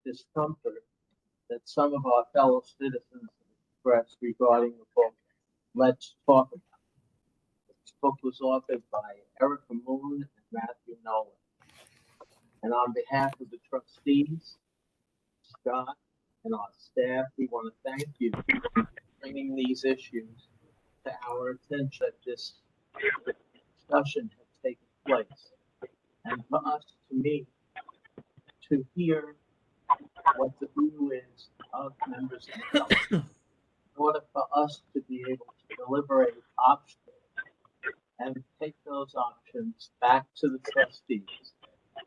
discomfort that some of our fellow citizens expressed regarding the book, Let's Talk About It. This book was authored by Erica Moon and Matthew Nolan. And on behalf of the trustees, Scott, and our staff, we want to thank you for bringing these issues to our attention that this discussion has taken place. And for us to meet, to hear what the view is of members of the public, in order for us to be able to deliberate options and take those options back to the trustees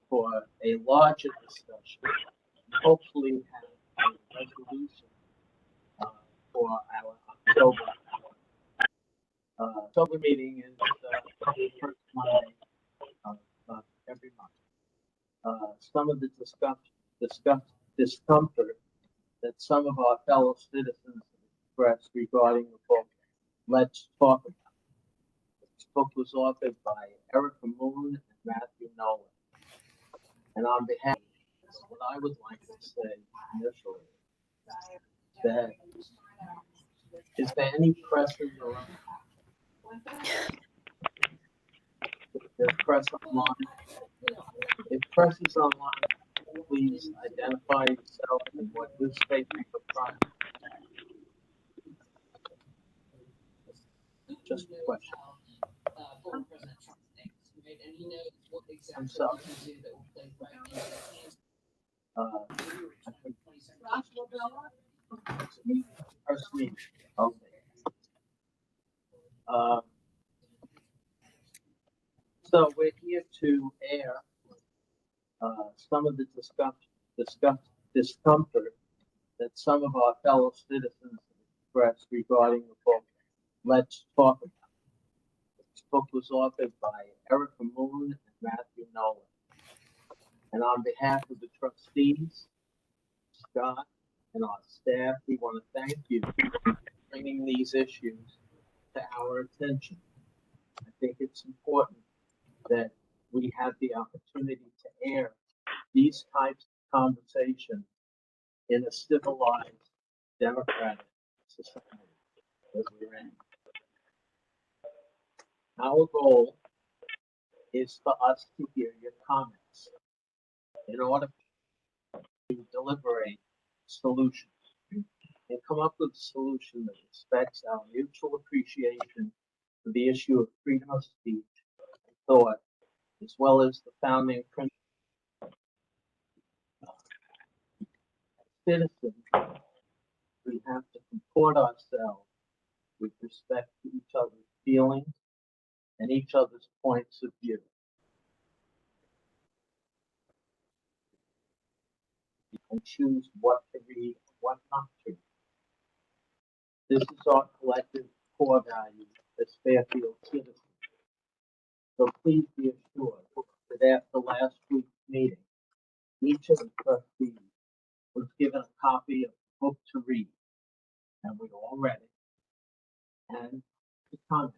for a larger discussion, and hopefully have a resolution for our October meeting is the first Monday of every month. Some of the discomfort that some of our fellow citizens expressed regarding the book, Let's Talk About It. This book was authored by Erica Moon and Matthew Nolan. And on behalf of what I would like to say initially, that is there any presses around? There's press online. If press is online, please identify yourself and what newspaper you're from. Just a question. I'm sorry. First meeting. Okay. So we're here to air some of the discomfort that some of our fellow citizens expressed regarding the book, Let's Talk About It. This book was authored by Erica Moon and Matthew Nolan. And on behalf of the trustees, Scott, and our staff, we want to thank you for bringing these issues to our attention. I think it's important that we have the opportunity to air these types of conversations in a civilized, democratic society as we're in. Our goal is for us to hear your comments in order to deliberate solutions and come up with a solution that respects our mutual appreciation for the issue of freedom of speech and thought, as well as the founding principles. As citizens, we have to comport ourselves with respect to each other's feelings and each other's points of view. And choose what to read and what not to read. This is our collective core value as Fairfield citizens. So please be assured that after last week's meeting, each of the trustees was given a copy of the book to read, and we all read it, and to comment.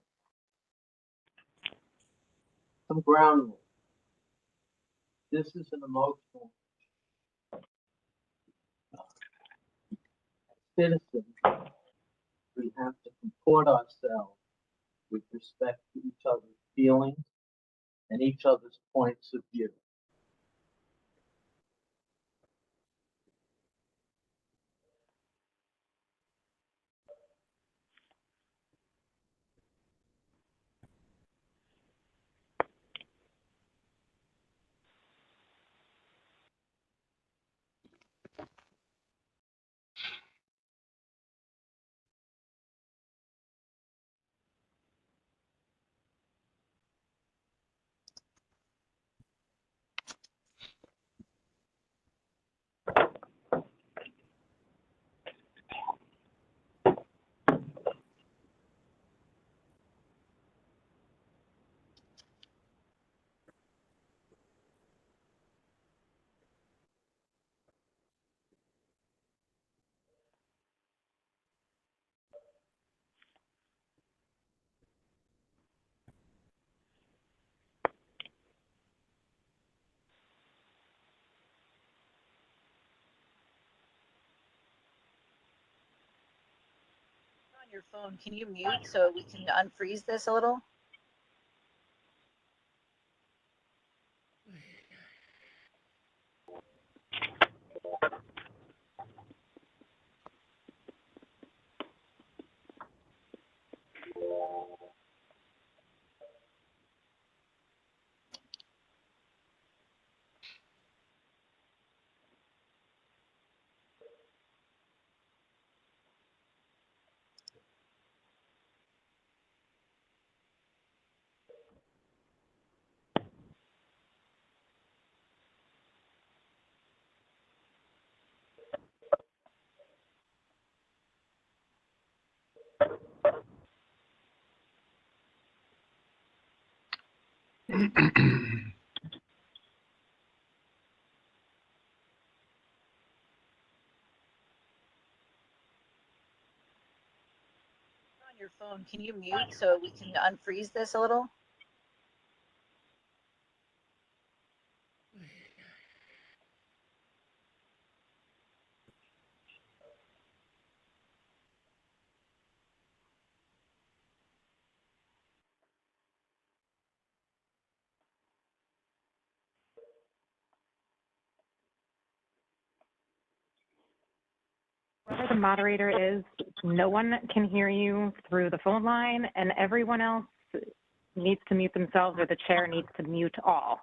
Some ground rules. This is an emotional citizens. We have to comport ourselves with respect to each other's feelings and each other's points of view. Your phone, can you mute so we can unfreeze this a little? On your phone, can you mute so we can unfreeze this a little? Whoever the moderator is, no one can hear you through the phone line, and everyone else needs to mute themselves, or the chair needs to mute all.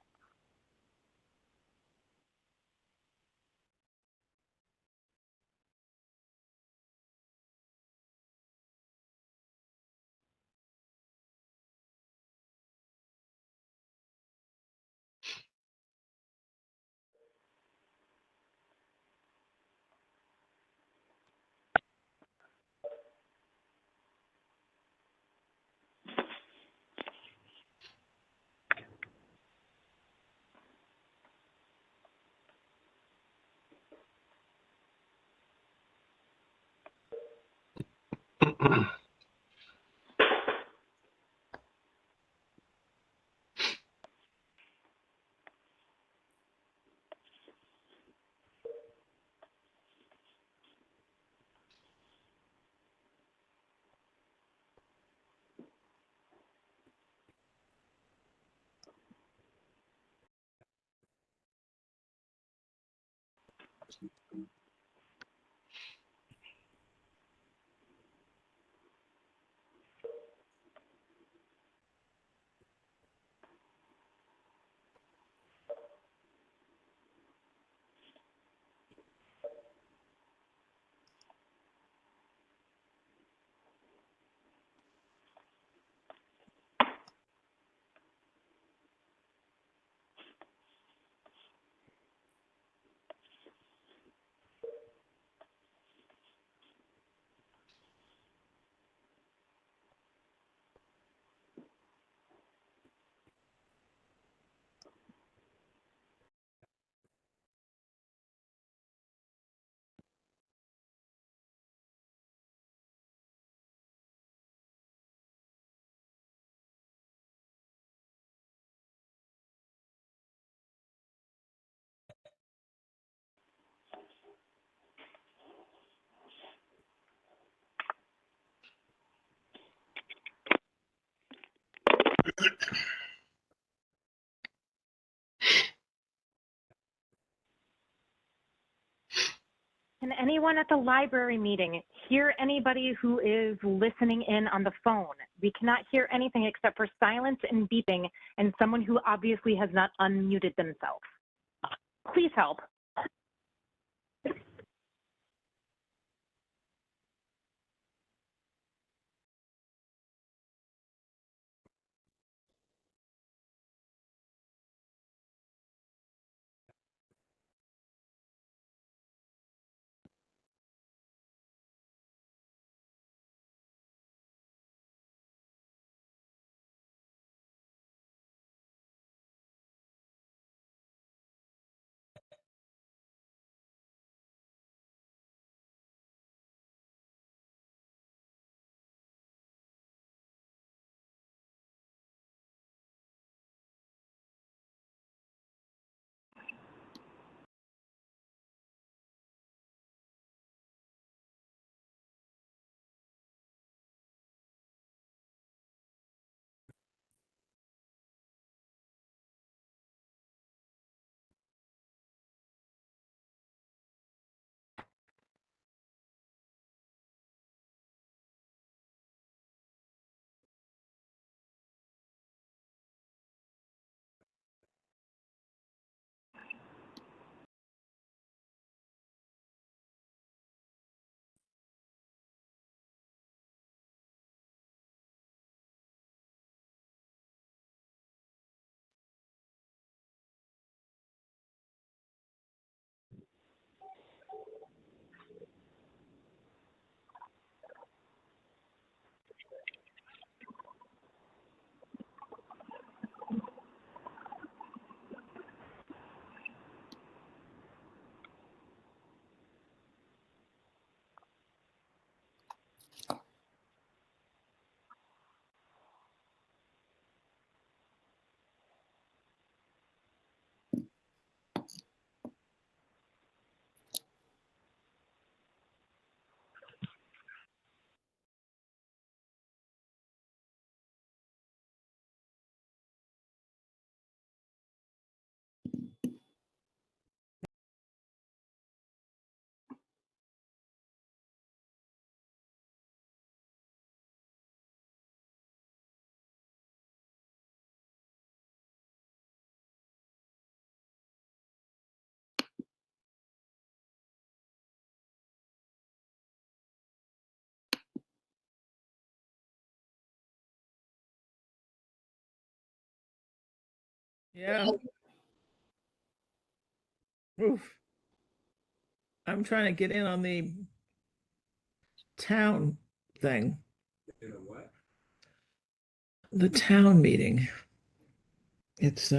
Can anyone at the library meeting hear anybody who is listening in on the phone? We cannot hear anything except for silence and beeping and someone who obviously has not unmuted themselves. Please help. Yeah. Oof. I'm trying to get in on the town thing. The town meeting. It's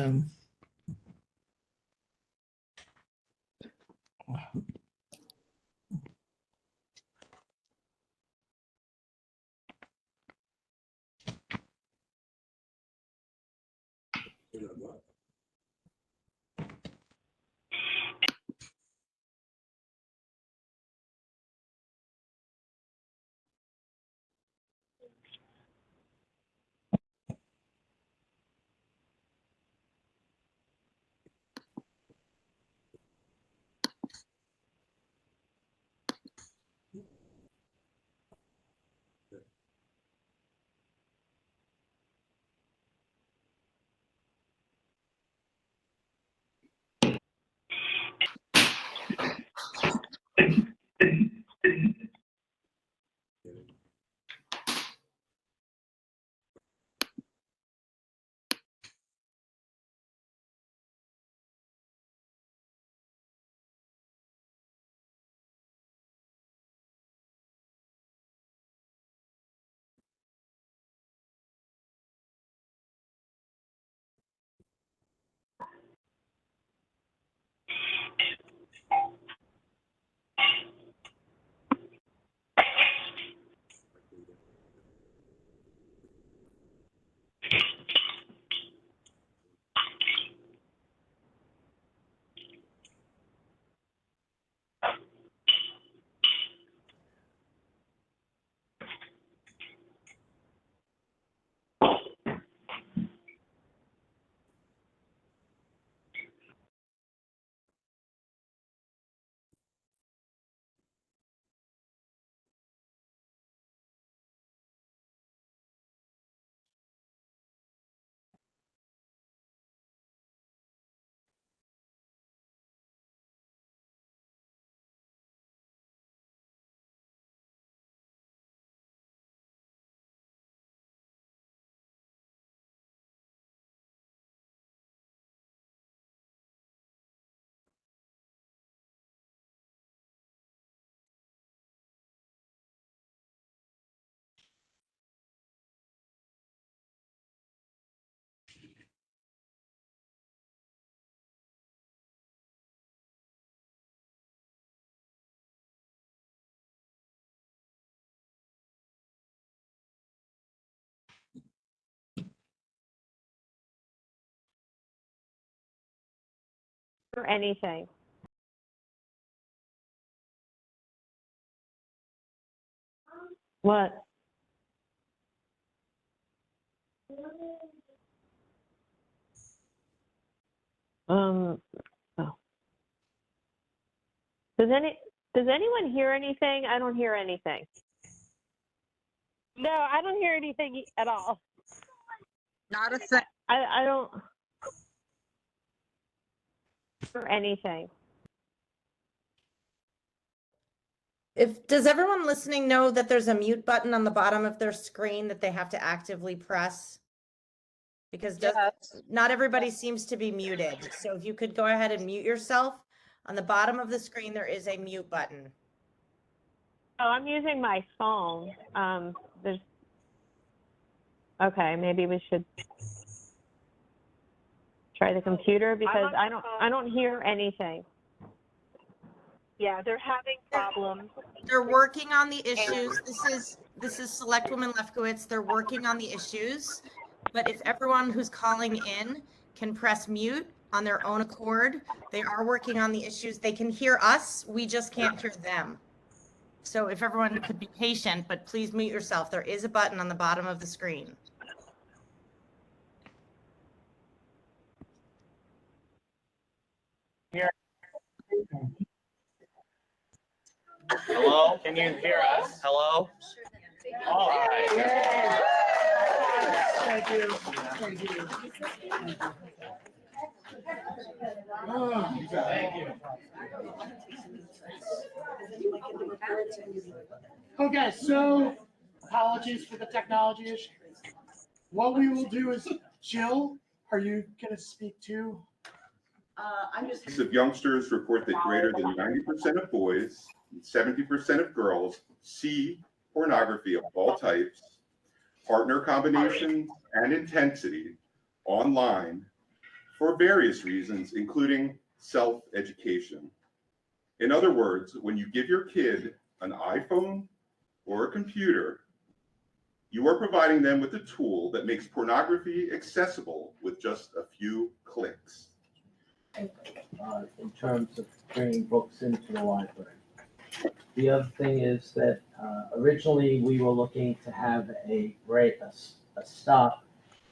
or anything. What? Oh. Does anyone hear anything? I don't hear anything. No, I don't hear anything at all. Not a thing. I don't hear anything. Does everyone listening know that there's a mute button on the bottom of their screen that they have to actively press? Because Yes. not everybody seems to be muted. So if you could go ahead and mute yourself, on the bottom of the screen, there is a mute button. Oh, I'm using my phone. Okay, maybe we should try the computer because I don't hear anything. Yeah, they're having problems. They're working on the issues. This is Selectwoman Lefkowitz. They're working on the issues. But if everyone who's calling in can press mute on their own accord, they are working on the issues. They can hear us. We just can't hear them. So if everyone could be patient, but please mute yourself. There is a button on the bottom of the screen. Hello, can you hear us? Hello? All right. Thank you. Thank you. Okay, so apologies for the technology issue. What we will do is Jill are you going to speak to? Of youngsters report that greater than 90% of boys and 70% of girls see pornography of all types, partner combinations, and intensity online for various reasons, including self-education. In other words, when you give your kid an iPhone or a computer, you are providing them with a tool that makes pornography accessible with just a few clicks. In terms of bringing books into the library. The other thing is that originally we were looking to have a break, a stop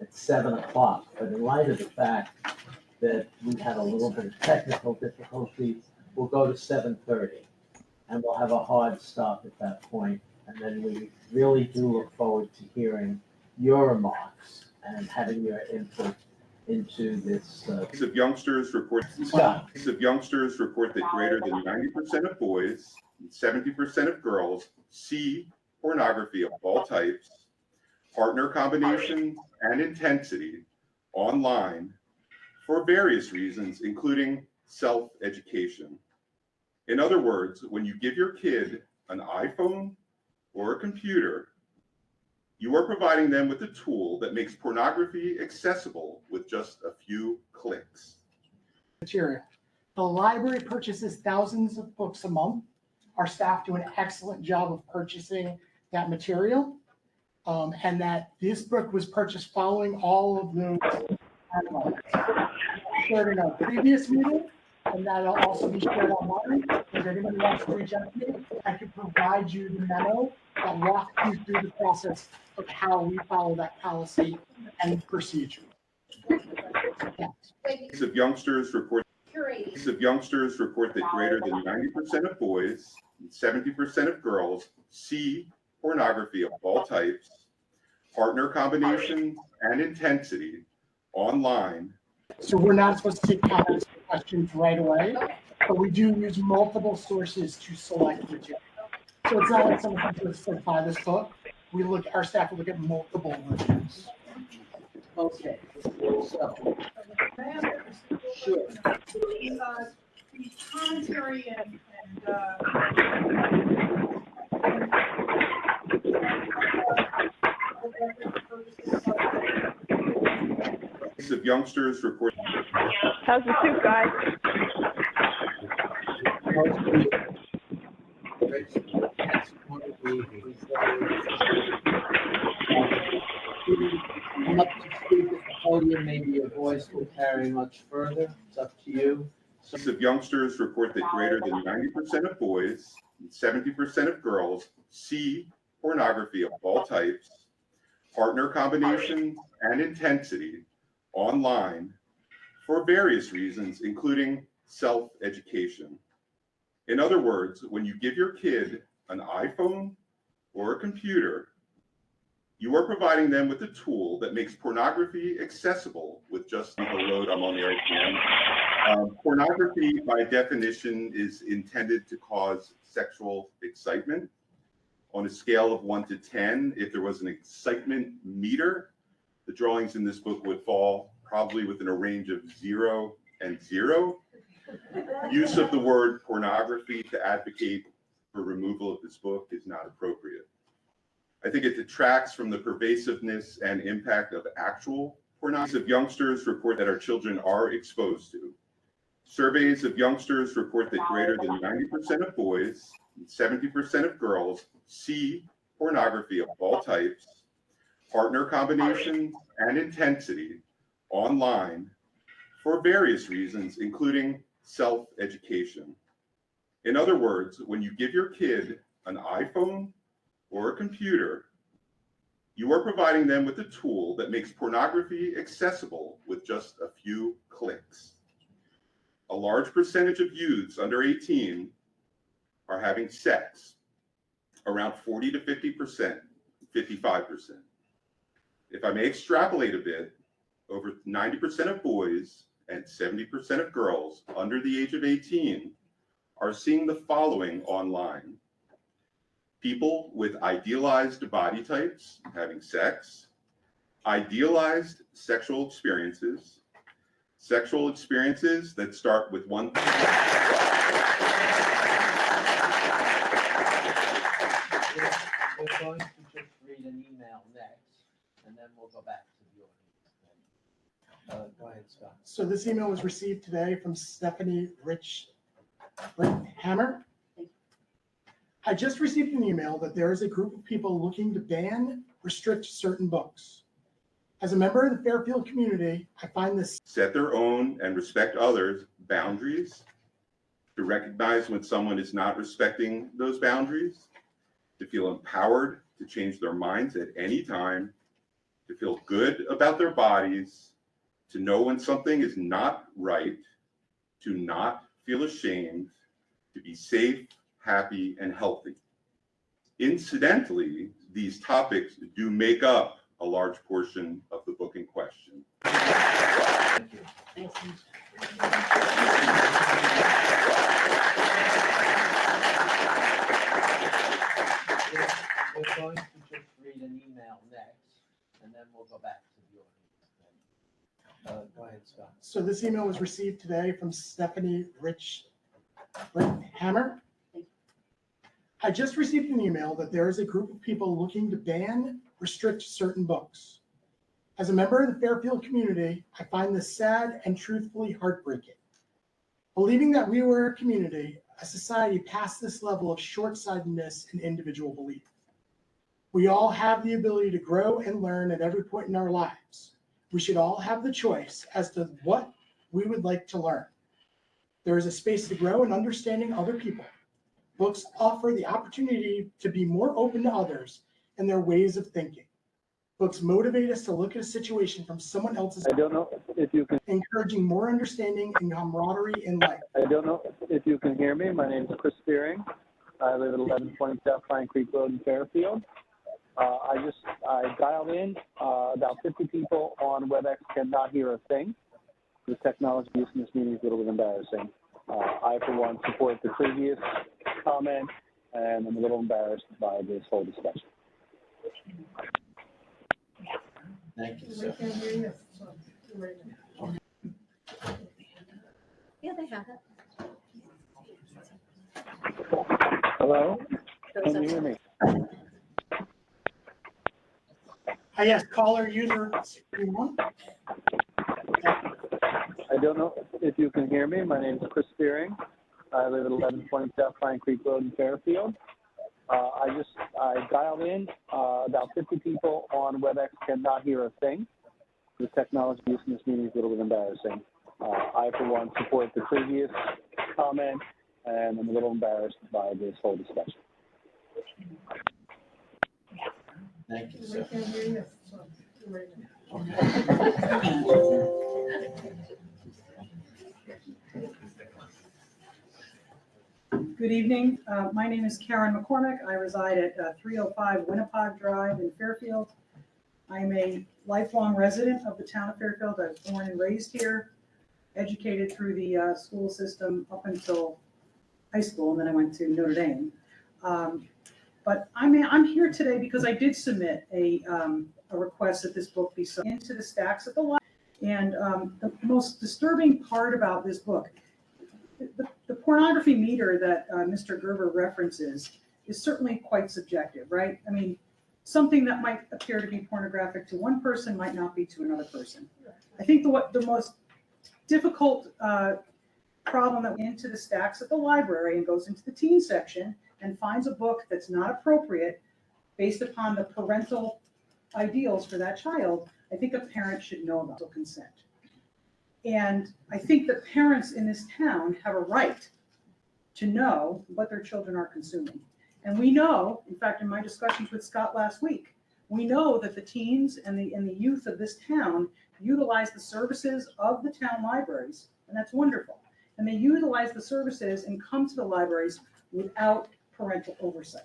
at 7 o'clock, but in light of the fact that we had a little bit of technical difficulty, we'll go to 7:30, and we'll have a hard stop at that point. And then we really do look forward to hearing your remarks and having your input into this. Of youngsters report that greater than 90% of boys and 70% of girls see pornography of all types, partner combinations, and intensity online for various reasons, including self-education. In other words, when you give your kid an iPhone or a computer, you are providing them with a tool that makes pornography accessible with just a few clicks. Material. The library purchases thousands of books a month. Our staff do an excellent job of purchasing that material. And that this book was purchased following all of those guidelines. Shared in our previous meeting, and that'll also be shared online. If anyone wants to reach out to me, I can provide you the memo that walks you through the process of how we follow that policy and procedure. Yes. Of youngsters report that greater than 90% of boys and 70% of girls see pornography of all types, partner combinations, and intensity online. So we're not supposed to take comments or questions right away, but we do use multiple sources to select material. So it's not like someone can just like buy this book. Our staff will look at multiple reviews. Okay, so. Sure. The commentary and Of youngsters report. How's the soup, guys? Come up to speak at the podium, maybe your voice will carry much further. It's up to you. Of youngsters report that greater than 90% of boys and 70% of girls see pornography of all types, partner combinations, and intensity online for various reasons, including self-education. In other words, when you give your kid an iPhone or a computer, you are providing them with a tool that makes pornography accessible with just a load. I'm on the right hand. Pornography, by definition, is intended to cause sexual excitement. On a scale of 1 to 10, if there was an excitement meter, the drawings in this book would fall probably within a range of 0 and 0. Use of the word pornography to advocate for removal of this book is not appropriate. I think it detracts from the pervasiveness and impact of actual pornography. Of youngsters report that our children are exposed to. Surveys of youngsters report that greater than 90% of boys and 70% of girls see pornography of all types, partner combinations, and intensity online for various reasons, including self-education. In other words, when you give your kid an iPhone or a computer, you are providing them with a tool that makes pornography accessible with just a few clicks. A large percentage of youths under 18 are having sex, around 40 to 50%, 55%. If I may extrapolate a bit, over 90% of boys and 70% of girls under the age of 18 are seeing the following online. People with idealized body types having sex, idealized sexual experiences that start with one. We're going to just read an email next, and then we'll go back to the audience. Go ahead, Scott. So this email was received today from Stephanie Hammer. I just received an email that there is a group of people looking to ban, restrict certain books. As a member of the Fairfield community, I find this Set their own and respect others' boundaries, to recognize when someone is not respecting those boundaries, to feel empowered to change their minds at any time, to feel good about their bodies, to know when something is not right, to not feel ashamed, to be safe, happy, and healthy. Incidentally, these topics do make up a large portion of the book in question. Thank you. We're going to just read an email next, and then we'll go back to the audience. Go ahead, Scott. So this email was received today from Stephanie Hammer. I just received an email that there is a group of people looking to ban, restrict certain books. As a member of the Fairfield community, I find this sad and truthfully heartbreaking. Believing that we were a community, a society past this level of short-sightedness and individual belief. We all have the ability to grow and learn at every point in our lives. We should all have the choice as to what we would like to learn. There is a space to grow in understanding other people. Books offer the opportunity to be more open to others and their ways of thinking. Books motivate us to look at a situation from someone else's. I don't know if you can. Encouraging more understanding and camaraderie in life. I don't know if you can hear me. My name is Chris Fearing. I live at 1120 South Pine Creek Road in Fairfield. I dialed in. About 50 people on WebEx cannot hear a thing. The technology used in this meeting is a little bit embarrassing. I, for one, support the previous comment, and I'm a little embarrassed by this whole discussion. Thank you, sir. Yeah, they have it. Hello? Can you hear me? Yes, caller user 61. I don't know if you can hear me. My name is Chris Fearing. I live at 1120 South Pine Creek Road in Fairfield. I dialed in. About 50 people on WebEx cannot hear a thing. The technology used in this meeting is a little bit embarrassing. I, for one, support the previous comment, and I'm a little embarrassed by this whole discussion. Thank you, sir. Good evening. My name is Karen McCormick. I reside at 305 Winnipock Drive in Fairfield. I'm a lifelong resident of the town of Fairfield. I was born and raised here, educated through the school system up until high school, and then I went to Notre Dame. But I'm here today because I did submit a request that this book be sent into the stacks at the library. And the most disturbing part about this book, the pornography meter that Mr. Gerber references is certainly quite subjective, right? I mean, something that might appear to be pornographic to one person might not be to another person. I think the most difficult problem that went into the stacks at the library and goes into the teen section and finds a book that's not appropriate based upon the parental ideals for that child, I think a parent should know about consent. And I think that parents in this town have a right to know what their children are consuming. And we know, in fact, in my discussions with Scott last week, we know that the teens and the youth of this town utilize the services of the town libraries, and that's wonderful. And they utilize the services and come to the libraries without parental oversight.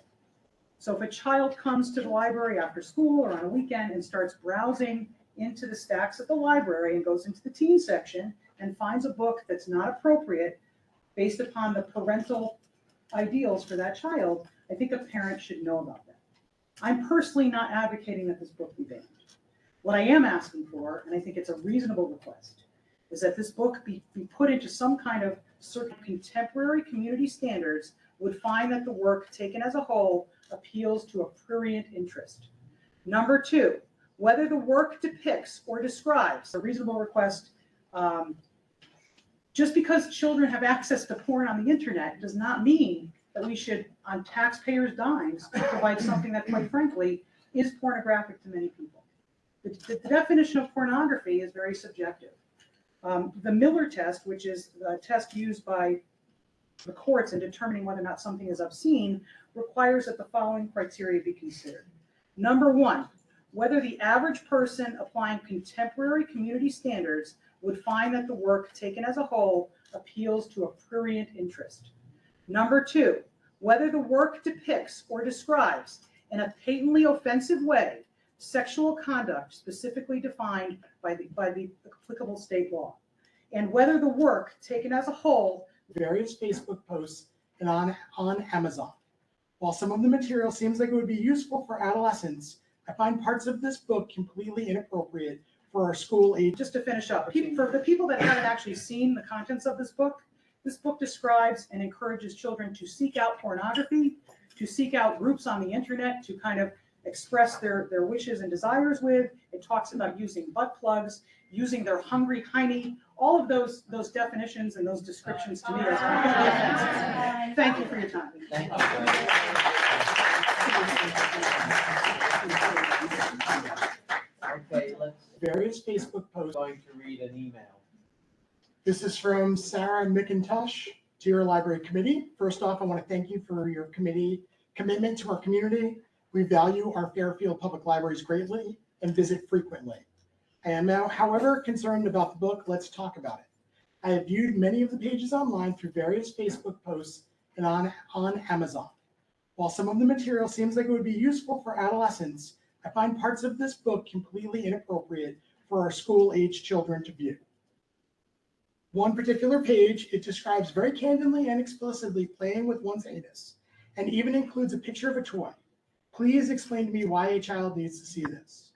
So if a child comes to the library after school or on a weekend and starts browsing into the stacks at the library and goes into the teen section and finds a book that's not appropriate based upon the parental ideals for that child, I think a parent should know about that. I'm personally not advocating that this book be banned. What I am asking for, and I think it's a reasonable request, is that this book be put into some kind of certain contemporary community standards would find that the work taken as a whole appeals to a prurient interest. Number two, whether the work depicts or describes a reasonable request. Just because children have access to porn on the internet does not mean that we should, on taxpayers' dimes, provide something that, quite frankly, is pornographic to many people. The definition of pornography is very subjective. The Miller test, which is the test used by the courts in determining whether or not something is obscene, requires that the following criteria be considered. Number one, whether the average person applying contemporary community standards would find that the work taken as a whole appeals to a prurient interest. Number two, whether the work depicts or describes in a patently offensive way sexual conduct specifically defined by the applicable state law, and whether the work taken as a whole, various Facebook posts and on Amazon. While some of the material seems like it would be useful for adolescents, I find parts of this book completely inappropriate for our school age. Just to finish up, for the people that haven't actually seen the contents of this book describes and encourages children to seek out pornography, to seek out groups on the internet to kind of express their wishes and desires with. It talks about using butt plugs, using their hungry hiney. All of those definitions and those descriptions to me are completely offensive. Thank you for your time. Thank you. Okay, various Facebook posts. Going to read an email. This is from Sarah McIntosh to your library committee. First off, I want to thank you for your commitment to our community. We value our Fairfield Public Libraries greatly and visit frequently. I am now, however, concerned about the book. Let's talk about it. I have viewed many of the pages online through various Facebook posts and on Amazon. While some of the material seems like it would be useful for adolescents, I find parts of this book completely inappropriate for our school-age children to view. One particular page, it describes very candidly and explicitly playing with one's anus, and even includes a picture of a toy. Please explain to me why a child needs to see this.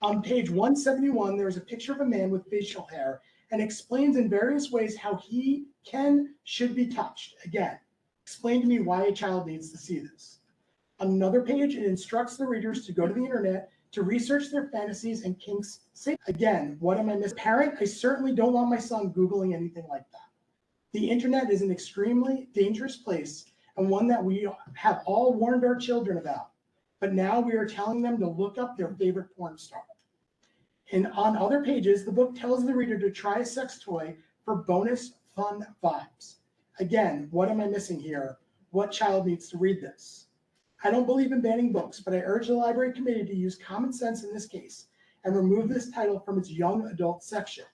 On page 171, there is a picture of a man with facial hair and explains in various ways how he should be touched. Again, explain to me why a child needs to see this. On another page, it instructs the readers to go to the internet to research their fantasies and kinks. Again, what am I missing? Parent, I certainly don't want my son Googling anything like that. The internet is an extremely dangerous place and one that we have all warned our children about. But now we are telling them to look up their favorite porn star. And on other pages, the book tells the reader to try a sex toy for bonus fun vibes. Again, what am I missing here? What child needs to read this? I don't believe in banning books, but I urge the library committee to use common sense in this case and remove this title from its young adult section.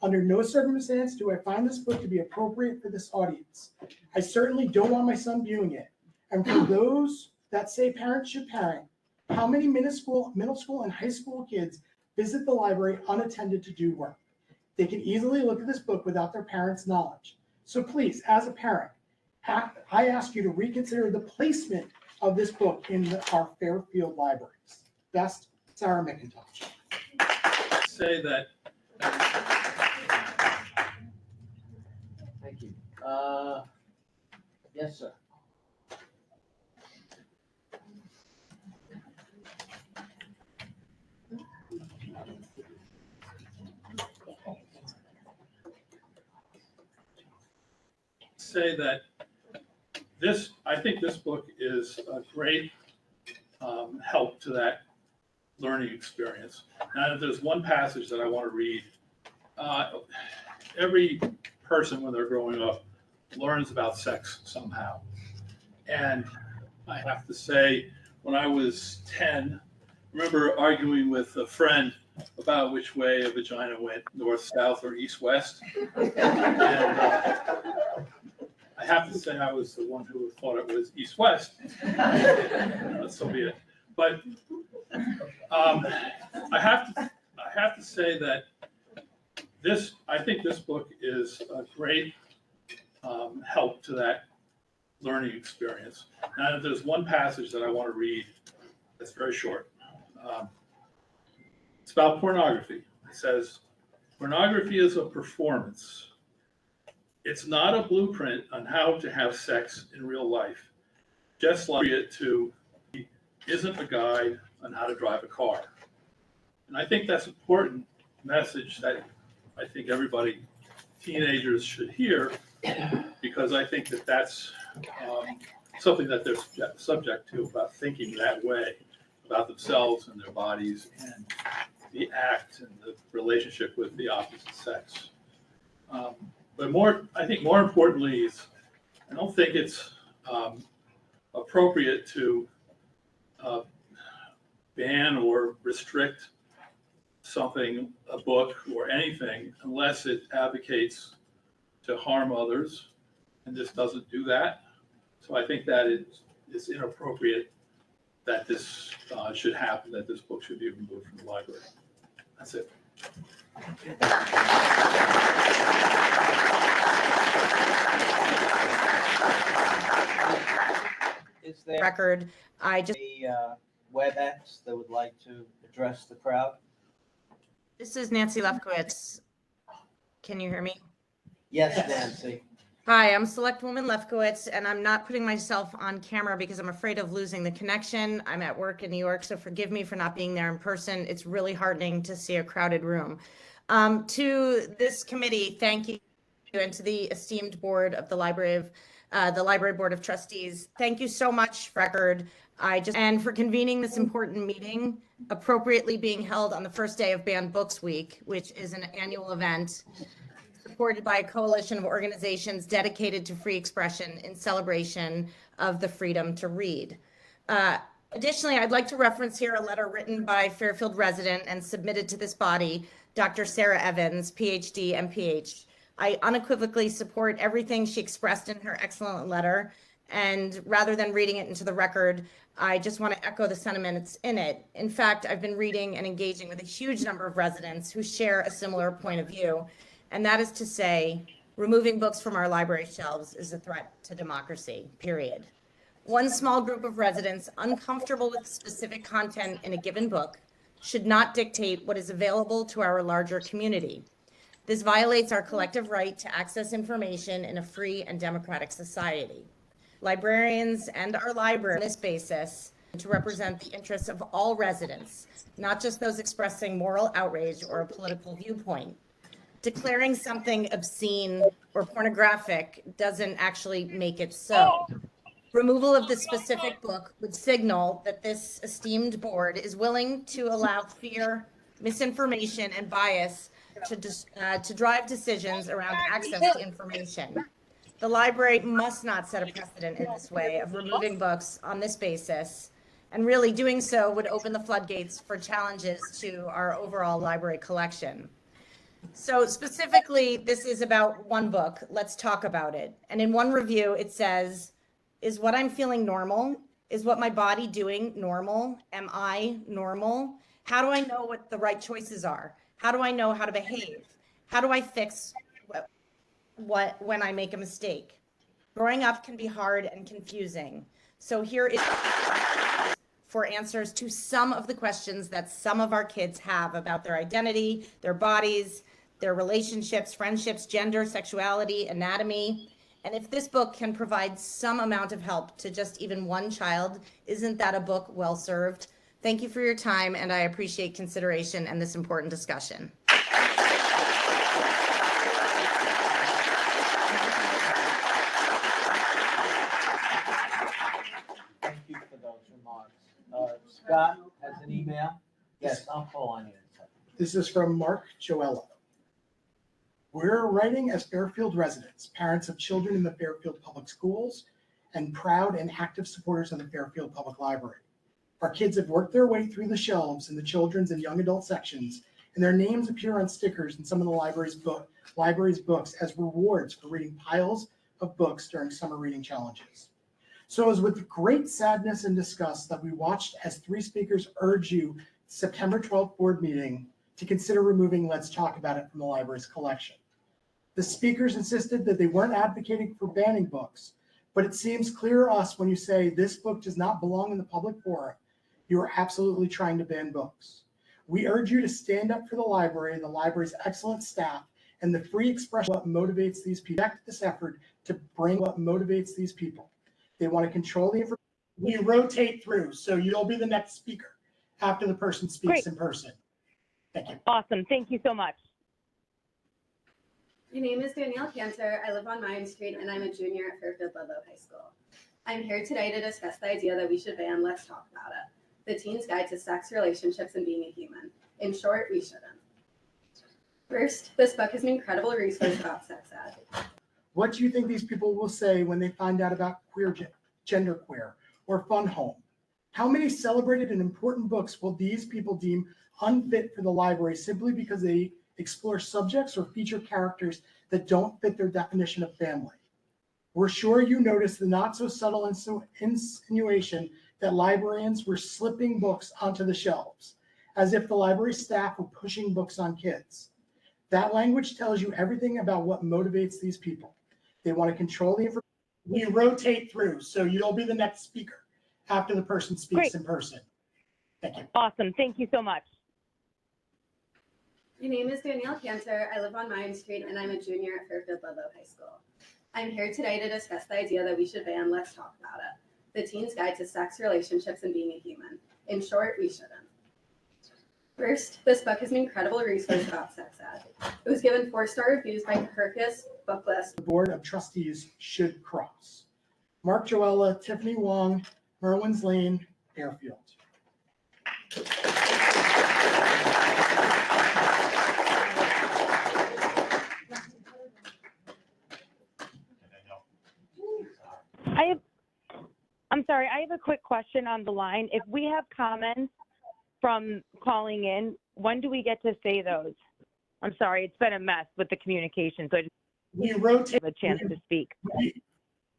Under no circumstance do I find this book to be appropriate for this audience. I certainly don't want my son viewing it. And for those that say parents should parent, how many middle school and high school kids visit the library unattended to do work? They can easily look at this book without their parents' knowledge. So please, as a parent, I ask you to reconsider the placement of this book in our Fairfield libraries. Best, Sarah McIntosh. Say that. Thank you. Yes, sir. Say that I think this book is a great help to that learning experience. Now, there's one passage that I want to read. Every person, when they're growing up, learns about sex somehow. And I have to say, when I was 10, I remember arguing with a friend about which way a vagina went, north, south, or east, west. And I have to say I was the one who thought it was east-west. So be it. But I have to say that I think this book is a great help to that learning experience. Now, there's one passage that I want to read that's very short. It's about pornography. It says, pornography is a performance. It's not a blueprint on how to have sex in real life. Just like it to isn't a guide on how to drive a car. And I think that's an important message that I think everybody, teenagers should hear, because I think that that's something that they're subject to, about thinking that way about themselves and their bodies and the act and the relationship with the opposite sex. But I think more importantly is, I don't think it's appropriate to ban or restrict something, a book or anything, unless it advocates to harm others, and this doesn't do that. So I think that it's inappropriate that this should happen, that this book should be removed from the library. That's it. Is there Record, I just, a WebEx that would like to address the crowd? this is Nancy Lefkowitz. Can you hear me? Yes, Nancy. Hi, I'm Selectwoman Lefkowitz, and I'm not putting myself on camera because I'm afraid of losing the connection. I'm at work in New York, so forgive me for not being there in person. It's really heartening to see a crowded room. To this committee, thank you, and to the esteemed board of the Library Board of Trustees. Thank you so much, Record. And for convening this important meeting, appropriately being held on the first day of Banned Books Week, which is an annual event supported by a coalition of organizations dedicated to free expression in celebration of the freedom to read. Additionally, I'd like to reference here a letter written by Fairfield resident and submitted to this body, Dr. Sarah Evans, PhD, MPH. I unequivocally support everything she expressed in her excellent letter. And rather than reading it into the record, I just want to echo the sentiments in it. In fact, I've been reading and engaging with a huge number of residents who share a similar point of view. And that is to say, removing books from our library shelves is a threat to democracy, period. One small group of residents uncomfortable with specific content in a given book should not dictate what is available to our larger community. This violates our collective right to access information in a free and democratic society. Librarians and our library on this basis to represent the interests of all residents, not just those expressing moral outrage or a political viewpoint. Declaring something obscene or pornographic doesn't actually make it so. Removal of this specific book would signal that this esteemed board is willing to allow fear, misinformation, and bias to drive decisions around access to information. The library must not set a precedent in this way of removing books on this basis, and really doing so would open the floodgates for challenges to our overall library collection. So specifically, this is about one book. Let's talk about it. And in one review, it says, is what I'm feeling normal? Is what my body doing normal? Am I normal? How do I know what the right choices are? How do I know how to behave? How do I fix when I make a mistake? Growing up can be hard and confusing. So here is for answers to some of the questions that some of our kids have about their identity, their bodies, their relationships, friendships, gender, sexuality, anatomy. And if this book can provide some amount of help to just even one child, isn't that a book well served? Thank you for your time, and I appreciate consideration and this important discussion. Thank you for those remarks. Scott has an email. Yes, I'll call on you. This is from Mark Joella. We're writing as Fairfield residents, parents of children in the Fairfield Public Schools, and proud and active supporters of the Fairfield Public Library. Our kids have worked their way through the shelves in the children's and young adult sections, and their names appear on stickers in some of the library's books as rewards for reading piles of books during summer reading challenges. So it was with great sadness and disgust that we watched as three speakers urge you September 12th board meeting to consider removing Let's Talk About It from the library's collection. The speakers insisted that they weren't advocating for banning books, but it seems clear to us when you say this book does not belong in the public forum, you are absolutely trying to ban books. We urge you to stand up for the library's excellent staff, and the free expression of what motivates these people. Reject this effort to bring what motivates these people. They want to control the information. We rotate through, so you'll be the next speaker after the person speaks in person. Thank you. Awesome. Thank you so much. Your name is Danielle Cantor. I live on Mayan Street, and I'm a junior at Fairfield Ludlow High School. I'm here today to discuss the idea that we should ban Let's Talk About It, the teen's guide to sex, relationships, and being a human. In short, we shouldn't. First, this book is an incredible resource about sex ed. What do you think these people will say when they find out about genderqueer, or fun home? How many celebrated and important books will these people deem unfit for the library simply because they explore subjects or feature characters that don't fit their definition of family? We're sure you noticed the not so subtle insinuation that librarians were slipping books onto the shelves, as if the library staff were pushing books on kids. That language tells you everything about what motivates these people. They want to control the information. We rotate through, so you'll be the next speaker after the person speaks in person. Thank you. Awesome. Thank you so much. Your name is Danielle Cantor. I live on Mayan Street, and I'm a junior at Fairfield Ludlow High School. I'm here today to discuss the idea that we should ban Let's Talk About It, the teen's guide to sex, relationships, and being a human. In short, we shouldn't. First, this book is an incredible resource about sex ed. It was given 4-star reviews by Kirkus Booklist. The Board of Trustees should cross. Mark Joella, Tiffany Wong, Merwins Lane, Fairfield. I'm sorry, I have a quick question on the line. If we have comments from calling in, when do we get to say those? I'm sorry, it's been a mess with the communication, so I just have a chance to speak.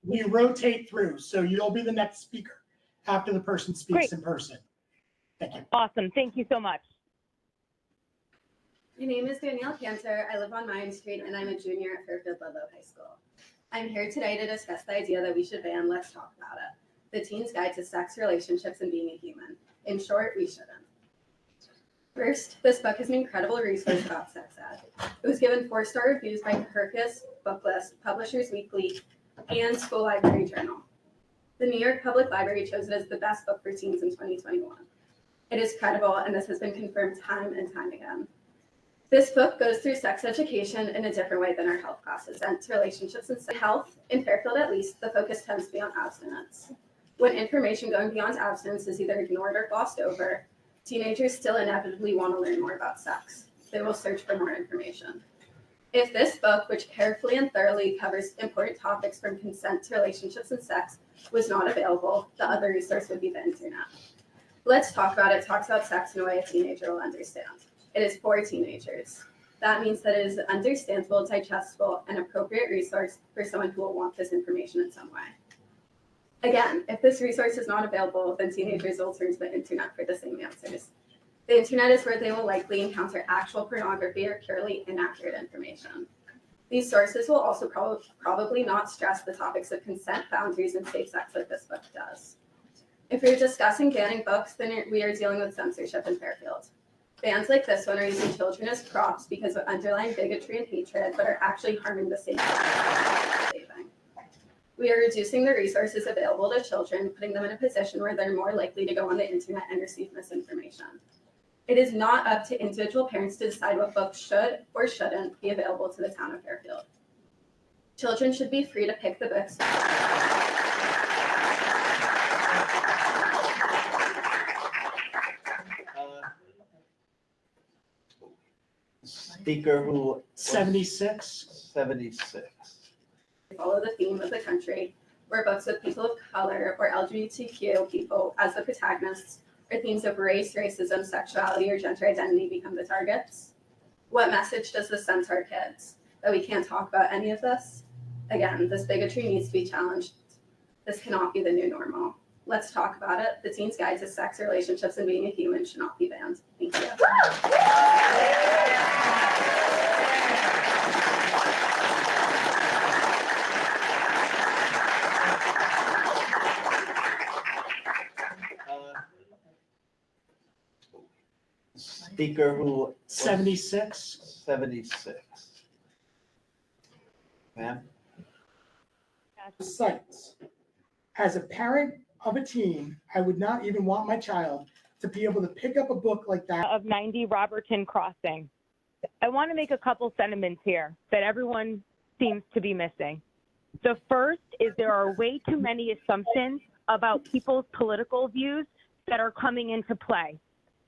We rotate through, so you'll be the next speaker after the person speaks in person. Thank you. Awesome. Thank you so much. Your name is Danielle Cantor. I live on Mayan Street, and I'm a junior at Fairfield Ludlow High School. I'm here today to discuss the idea that we should ban Let's Talk About It, the teen's guide to sex, relationships, and being a human. In short, we shouldn't. First, this book is an incredible resource about sex ed. It was given 4-star reviews by Kirkus Booklist, Publishers Weekly, and School Library Journal. The New York Public Library chose it as the best book for teens in 2021. It is credible, and this has been confirmed time and time again. This book goes through sex education in a different way than our health classes, and to relationships and health. In Fairfield, at least, the focus tends to be on abstinence. When information going beyond abstinence is either ignored or glossed over, teenagers still inevitably want to learn more about sex. They will search for more information. If this book, which carefully and thoroughly covers important topics from consent to relationships and sex, was not available, the other resource would be the internet. Let's Talk About It talks about sex in a way a teenager will understand. It is for teenagers. That means that it is an understandable, digestible, and appropriate resource for someone who will want this information in some way. Again, if this resource is not available, then teenagers will turn to the internet for the same answers. The internet is where they will likely encounter actual pornography or purely inaccurate information. These sources will also probably not stress the topics of consent, boundaries, and safe sex like this book does. If we're discussing banning books, then we are dealing with censorship in Fairfield. Bans like this one are using children as props because of underlying bigotry and hatred, but are actually harming the same saving. We are reducing the resources available to children, putting them in a position where they're more likely to go on the internet and receive misinformation. It is not up to individual parents to decide what books should or shouldn't be available to the town of Fairfield. Children should be free to pick the books. Speaker who? 76. 76. Follow the theme of the country, where books with people of color or LGBTQ people as the protagonists, or themes of race, racism, sexuality, or gender identity become the targets. What message does this send to our kids? That we can't talk about any of this? Again, this bigotry needs to be challenged. This cannot be the new normal. Let's talk about it. The Teen's Guide to Sex, Relationships, and Being a Human should not be banned. Thank you. speaker who? 76. 76. Ma'am? Sites. As a parent of a teen, I would not even want my child to be able to pick up a book like that. Of 90 Robertson Crossing. I want to make a couple sentiments here that everyone seems to be missing. The first is there are way too many assumptions about people's political views that are coming into play.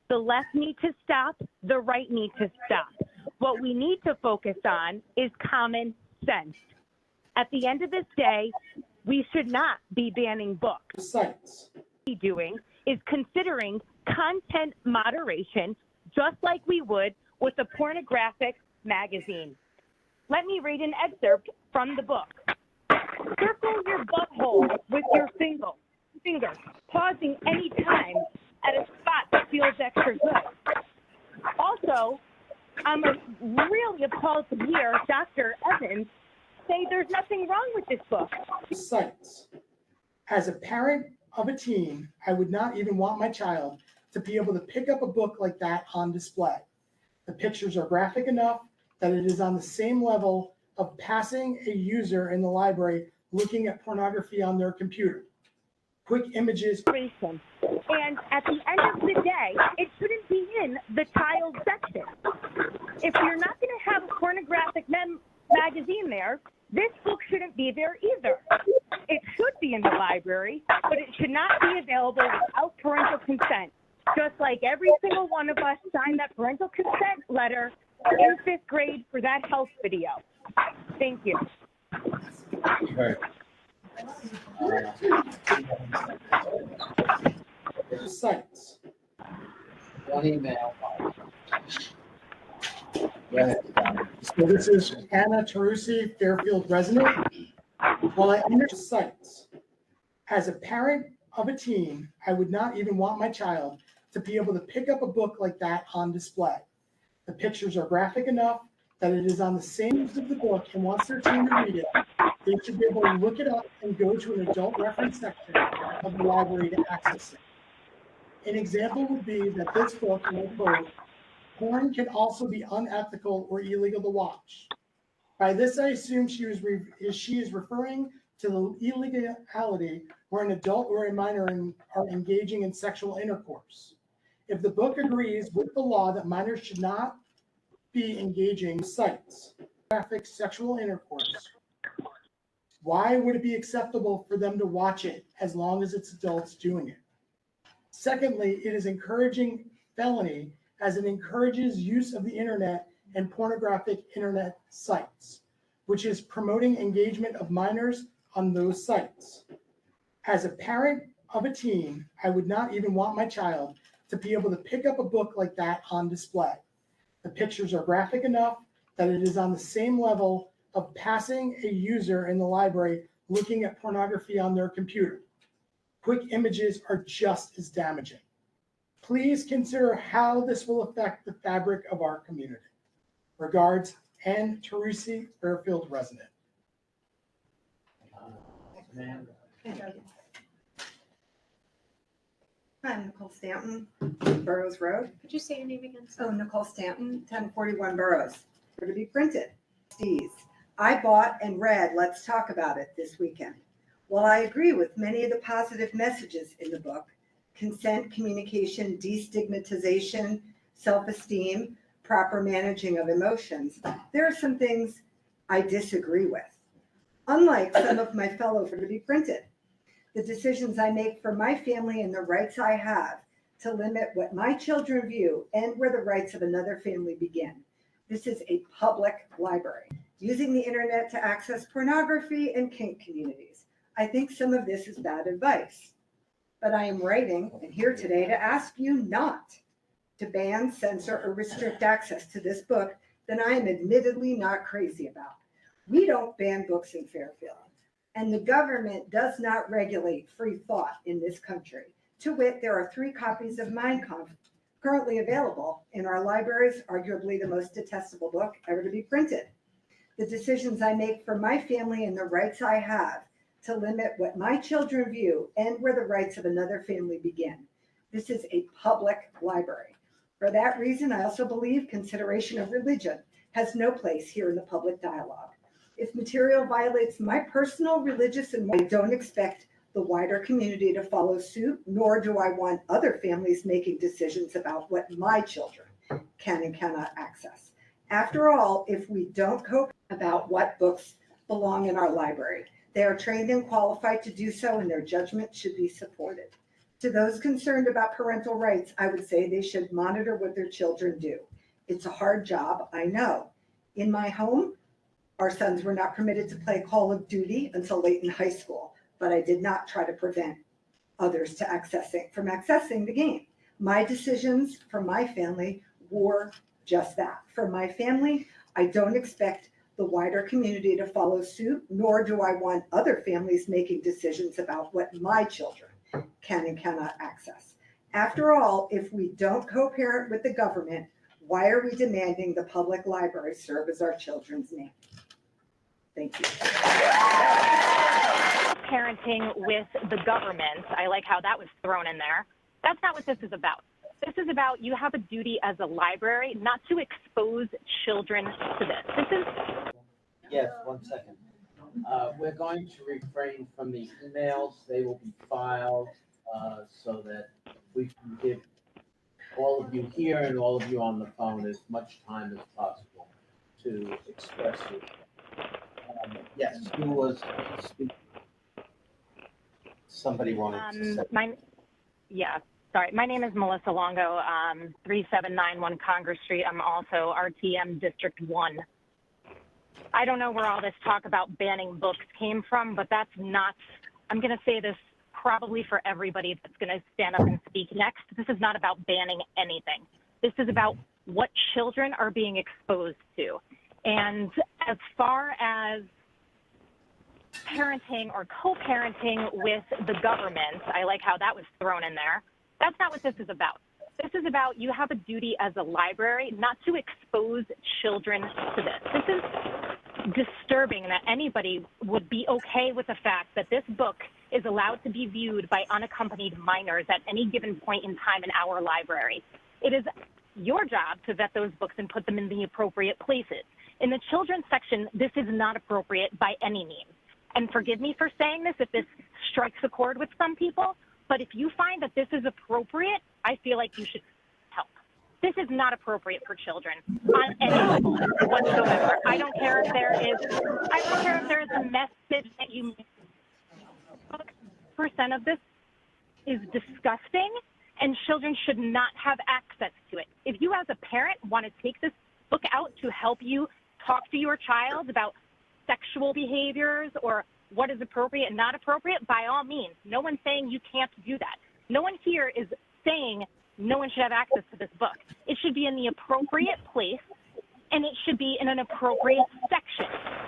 The left need to stop, the right need to stop. What we need to focus on is common sense. At the end of this day, we should not be banning books. Sites. What we're doing is considering content moderation just like we would with a pornographic magazine. Let me read an excerpt from the book. Circle your butthole with your finger, pausing any time at a spot that feels extra good. Also, I'm really appalled to hear Dr. Evans say there's nothing wrong with this book. Sites. As a parent of a teen, I would not even want my child to be able to pick up a book like that on display. The pictures are graphic enough that it is on the same level of passing a user in the library looking at pornography on their computer. Quick images. And at the end of the day, it shouldn't be in the child section. If you're not going to have a pornographic magazine there, this book shouldn't be there either. It should be in the library, but it should not be available without parental consent. Just like every single one of us signed that parental consent letter in 5th grade for that health video. Thank you. Sites. One email. Go ahead, Tom. So this is Anna Tarusi, Fairfield resident. While I understand sites, as a parent of a teen, I would not even want my child to be able to pick up a book like that on display. The pictures are graphic enough that it is on the same as of the book, and once they're teen to read it, they should be able to look it up and go to an adult reference section of the library to access it. An example would be that this book, and I quote, porn can also be unethical or illegal to watch. By this, I assume she is referring to the illegality where an adult or a minor are engaging in sexual intercourse. If the book agrees with the law that minors should not be engaging in sites, graphic sexual intercourse, why would it be acceptable for them to watch it as long as it's adults doing it? Secondly, it is encouraging felony as it encourages use of the internet and pornographic internet sites, which is promoting engagement of minors on those sites. As a parent of a teen, I would not even want my child to be able to pick up a book like that on display. The pictures are graphic enough that it is on the same level of passing a user in the library looking at pornography on their computer. Quick images are just as damaging. Please consider how this will affect the fabric of our community. Regards, Ann Tarusi, Fairfield resident. Ma'am? I'm Nicole Stanton, Burroughs Road. Could you say your name again? Oh, Nicole Stanton, 1041 Burroughs. For to be printed. Trustees. I bought and read Let's Talk About It this weekend. While I agree with many of the positive messages in the book, consent, communication, destigmatization, self-esteem, proper managing of emotions, there are some things I disagree with. Unlike some of my fellow for to be printed, the decisions I make for my family and the rights I have to limit what my children view and where the rights of another family begin. This is a public library, using the internet to access pornography and kink communities. I think some of this is bad advice, but I am writing and here today to ask you not to ban, censor, or restrict access to this book that I am admittedly not crazy about. We don't ban books in Fairfield, and the government does not regulate free thought in this country. To wit, there are 3 copies of Mein Kampf currently available in our libraries, arguably the most detestable book ever to be printed. The decisions I make for my family and the rights I have to limit what my children view and where the rights of another family begin. This is a public library, For that reason, I also believe consideration of religion has no place here in the public dialogue. If material violates my personal religious and I don't expect the wider community to follow suit, nor do I want other families making decisions about what my children can and cannot access. After all, if we don't cope about what books belong in our library, they are trained and qualified to do so, and their judgment should be supported. To those concerned about parental rights, I would say they should monitor what their children do. It's a hard job, I know. In my home, our sons were not permitted to play Call of Duty until late in high school, but I did not try to prevent others from accessing the game. My decisions for my family were just that. For my family, I don't expect the wider community to follow suit, nor do I want other families making decisions about what my children can and cannot access. After all, if we don't co-parent with the government, why are we demanding the public library serve as our children's name? Thank you. Parenting with the government, I like how that was thrown in there. That's not what this is about. This is about you have a duty as a library not to expose children to this. This is... Yes, 1 second. We're going to refrain from the emails. They will be filed so that we can give all of you here and all of you on the phone as much time as possible to express it. Yes, who was speaking? Somebody wanted to say. My name is Melissa Longo, 3791 Congress Street. I'm also RTM District 1. I don't know where all this talk about banning books came from, but that's not, I'm going to say this probably for everybody that's going to stand up and speak next. This is not about banning anything. This is about what children are being exposed to. And as far as parenting or co-parenting with the government, I like how that was thrown in there. That's not what this is about. This is about you have a duty as a library not to expose children to this. This is disturbing that anybody would be okay with the fact that this book is allowed to be viewed by unaccompanied minors at any given point in time in our library. It is your job to vet those books and put them in the appropriate places. In the children's section, this is not appropriate by any means. And forgive me for saying this if this strikes a chord with some people, but if you find that this is appropriate, I feel like you should help. This is not appropriate for children on any level whatsoever. I don't care if there is a message that you make. % of this is disgusting, and children should not have access to it. If you as a parent want to take this book out to help you talk to your child about sexual behaviors or what is appropriate and not appropriate, by all means. No one's saying you can't do that. No one here is saying no one should have access to this book. It should be in the appropriate place, and it should be in an appropriate section.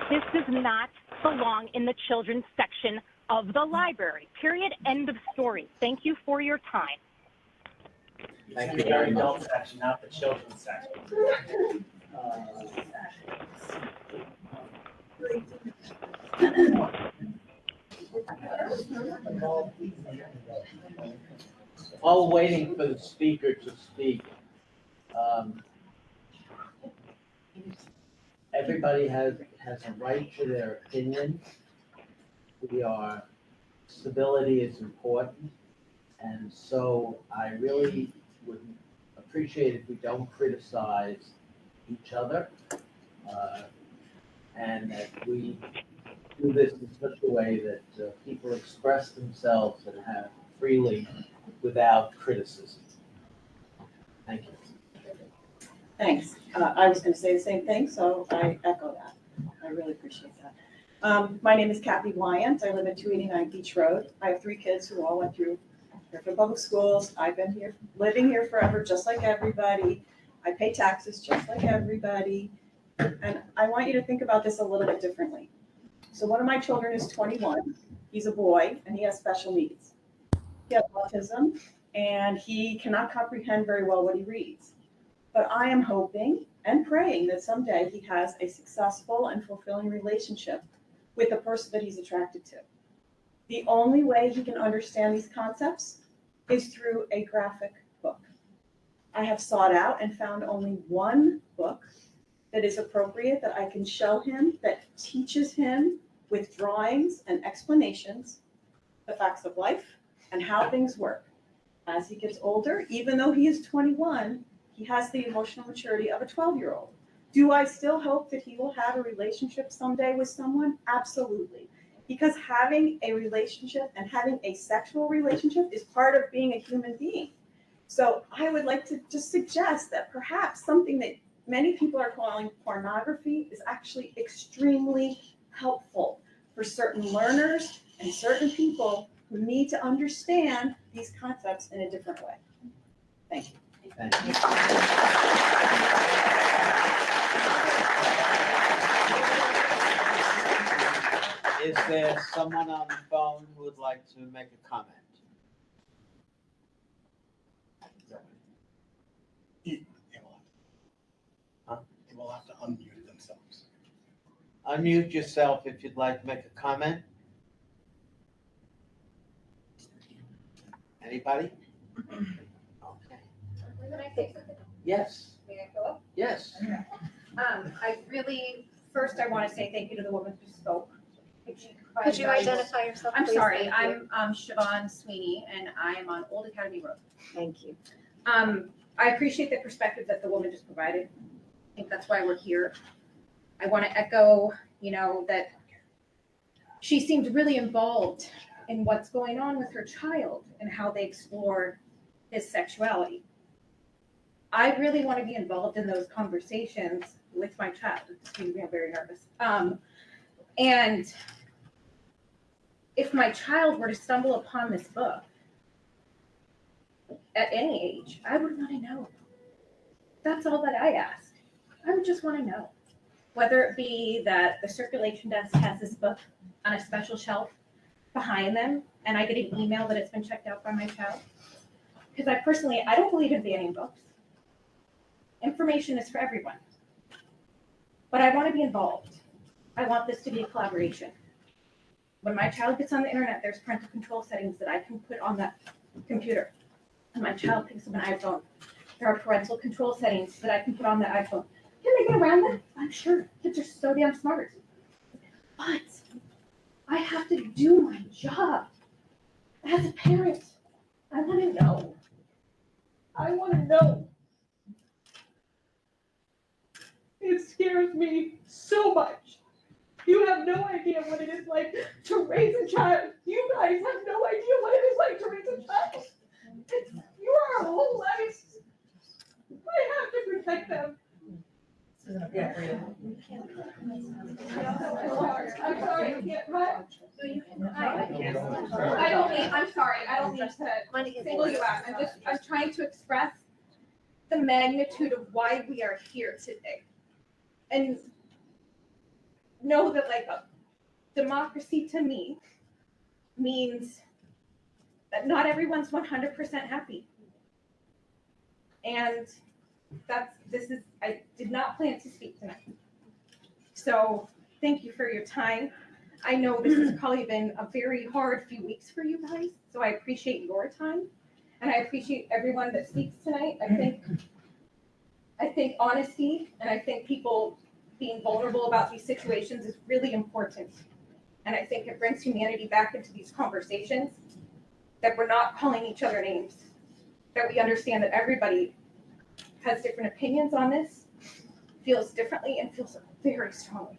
This does not belong in the children's section of the library. Period. End of story. Thank you for your time. Thank you very much. Adult section, not the children's section. While waiting for the speaker to speak, everybody has a right to their opinion. Civility is important, and so I really would appreciate if we don't criticize each other, and that we do this in such a way that people express themselves and have freely without criticism. Thank you. Thanks. I was going to say the same thing, so I echo that. I really appreciate that. My name is Kathy Wyant. I live at 289 Beach Road. I have 3 kids who all went through Fairfield Public Schools. I've been here, living here forever, just like everybody. I pay taxes just like everybody. And I want you to think about this a little bit differently. So one of my children is 21. He's a boy, and he has special needs. He has autism, and he cannot comprehend very well what he reads. But I am hoping and praying that someday he has a successful and fulfilling relationship with the person that he's attracted to. The only way he can understand these concepts is through a graphic book. I have sought out and found only one book that is appropriate that I can show him, that teaches him with drawings and explanations the facts of life and how things work. As he gets older, even though he is 21, he has the emotional maturity of a 12-year-old. Do I still hope that he will have a relationship someday with someone? Absolutely. Because having a relationship and having a sexual relationship is part of being a human being. So I would like to just suggest that perhaps something that many people are calling pornography is actually extremely helpful for certain learners and certain people who need to understand these concepts in a different way. Thank you. Thank you. Is there someone on the phone who would like to make a comment? They will have to unmute themselves. Unmute yourself if you'd like to make a comment. Anybody? Okay. Can I say something? Yes. May I go up? Yes. I really, first I want to say thank you to the woman who spoke. Could you identify yourself, I'm please? sorry, Thank you. I'm Siobhan Sweeney and I am on Old Academy Road. Thank you. I appreciate the perspective that the woman just provided. I think that's why we're here. I want to echo, that she seemed really involved in what's going on with her child and how they explore his sexuality. I really want to be involved in those conversations with my child. Excuse me, I'm very nervous. And if my child were to stumble upon this book at any age, I would want to know. That's all that I ask. I would just want to know. Whether it be that the circulation desk has this book on a special shelf behind them, and I get an email that it's been checked out by my child. Because I don't believe in banning books. Information is for everyone. But I want to be involved. I want this to be a collaboration. When my child gets on the internet, there's parental control settings that I can put on that computer. And my child picks up an iPhone. There are parental control settings that I can put on the iPhone. Can they get around that? I'm sure. Kids are so damn smart. But I have to do my job. As a parent, I want to know. I want to know. It scares me so much. You have no idea what it is like to raise a child. You guys have no idea what it is like to raise a child. You are our whole lives. I have to protect them. I'm sorry, you can't run. I'm sorry, I don't mean to single you out. I'm trying to express the magnitude of why we are here today. And know that democracy to me means that not everyone's 100% happy. And I did not plan to speak tonight. So thank you for your time. I know this has probably been a very hard few weeks for you guys, so I appreciate your time. And I appreciate everyone that speaks tonight. I think honesty and I think people being vulnerable about these situations is really important. And I think it brings humanity back into these conversations, that we're not calling each other names, that we understand that everybody has different opinions on this, feels differently, and feels very strongly.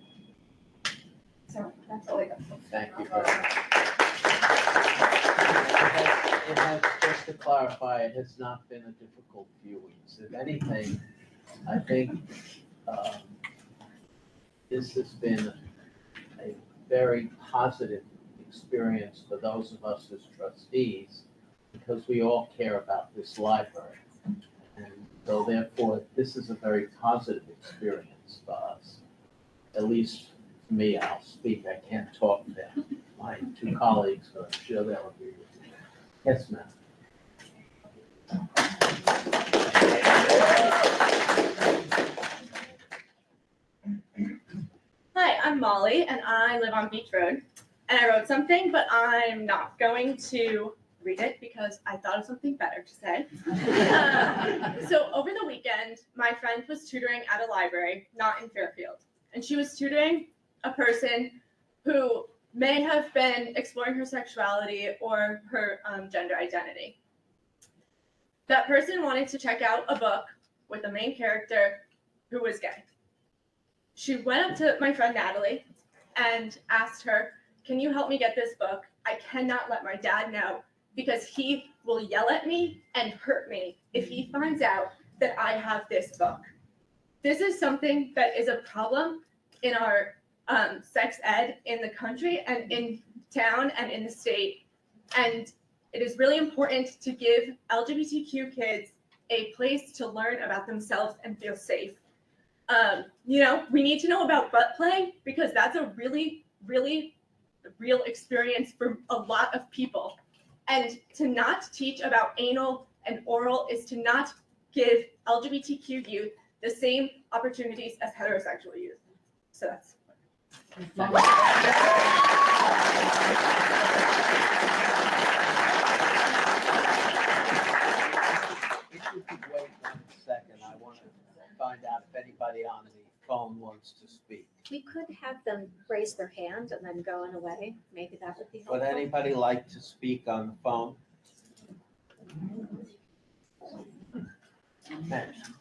So that's all I got. Thank you very much. Just to clarify, it has not been a difficult few weeks. If anything, I think this has been a very positive experience for those of us as trustees, because we all care about this library. And so therefore, this is a very positive experience for us. At least for me, I'll speak. I can't talk for them. My two colleagues, but I'm sure they'll agree with me. Yes, ma'am. Hi, I'm Molly, and I live on Beach Road. And I wrote something, but I'm not going to read it because I thought of something better to say. So over the weekend, my friend was tutoring at a library, not in Fairfield, and she was tutoring a person who may have been exploring her sexuality or her gender identity. That person wanted to check out a book with a main character who was gay. She went up to my friend Natalie and asked her, "Can you help me get this book? I cannot let my dad know because he will yell at me and hurt me if he finds out that I have this book." This is something that is a problem in our sex ed in the country and in town and in the state. And it is really important to give LGBTQ kids a place to learn about themselves and feel safe. You know, we need to know about butt play because that's a really, really real experience for a lot of people. And to not teach about anal and oral is to not give LGBTQ youth the same opportunities as heterosexual youth. So that's. If you could wait 1 second, I want to find out if anybody on the phone wants to speak. We could have them raise their hand and then go on away. Maybe that would be helpful. Would anybody like to speak on the phone?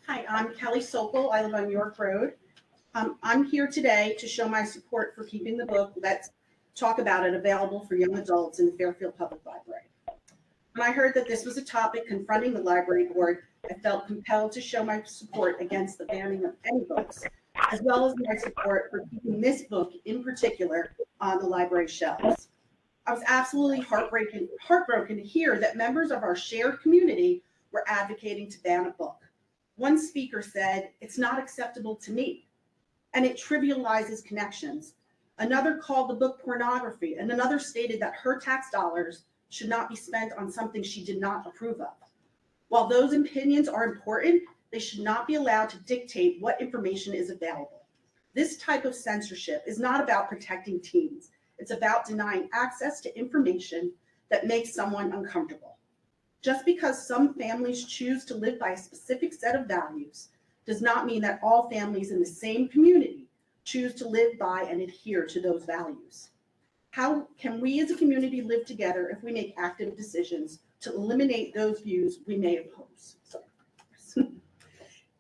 Hi, I'm Kelly Sokol. I live on York Road. I'm here today to show my support for keeping the book Let's Talk About It available for young adults in the Fairfield Public Library. When I heard that this was a topic confronting the library board, I felt compelled to show my support against the banning of any books, as well as my support for keeping this book in particular on the library shelves. I was absolutely heartbroken to hear that members of our shared community were advocating to ban a book. One speaker said, "It's not acceptable to me," and it trivializes connections. Another called the book pornography, and another stated that her tax dollars should not be spent on something she did not approve of. While those opinions are important, they should not be allowed to dictate what information is available. This type of censorship is not about protecting teens. It's about denying access to information that makes someone uncomfortable. Just because some families choose to live by a specific set of values does not mean that all families in the same community choose to live by and adhere to those values. How can we as a community live together if we make active decisions to eliminate those views we may oppose?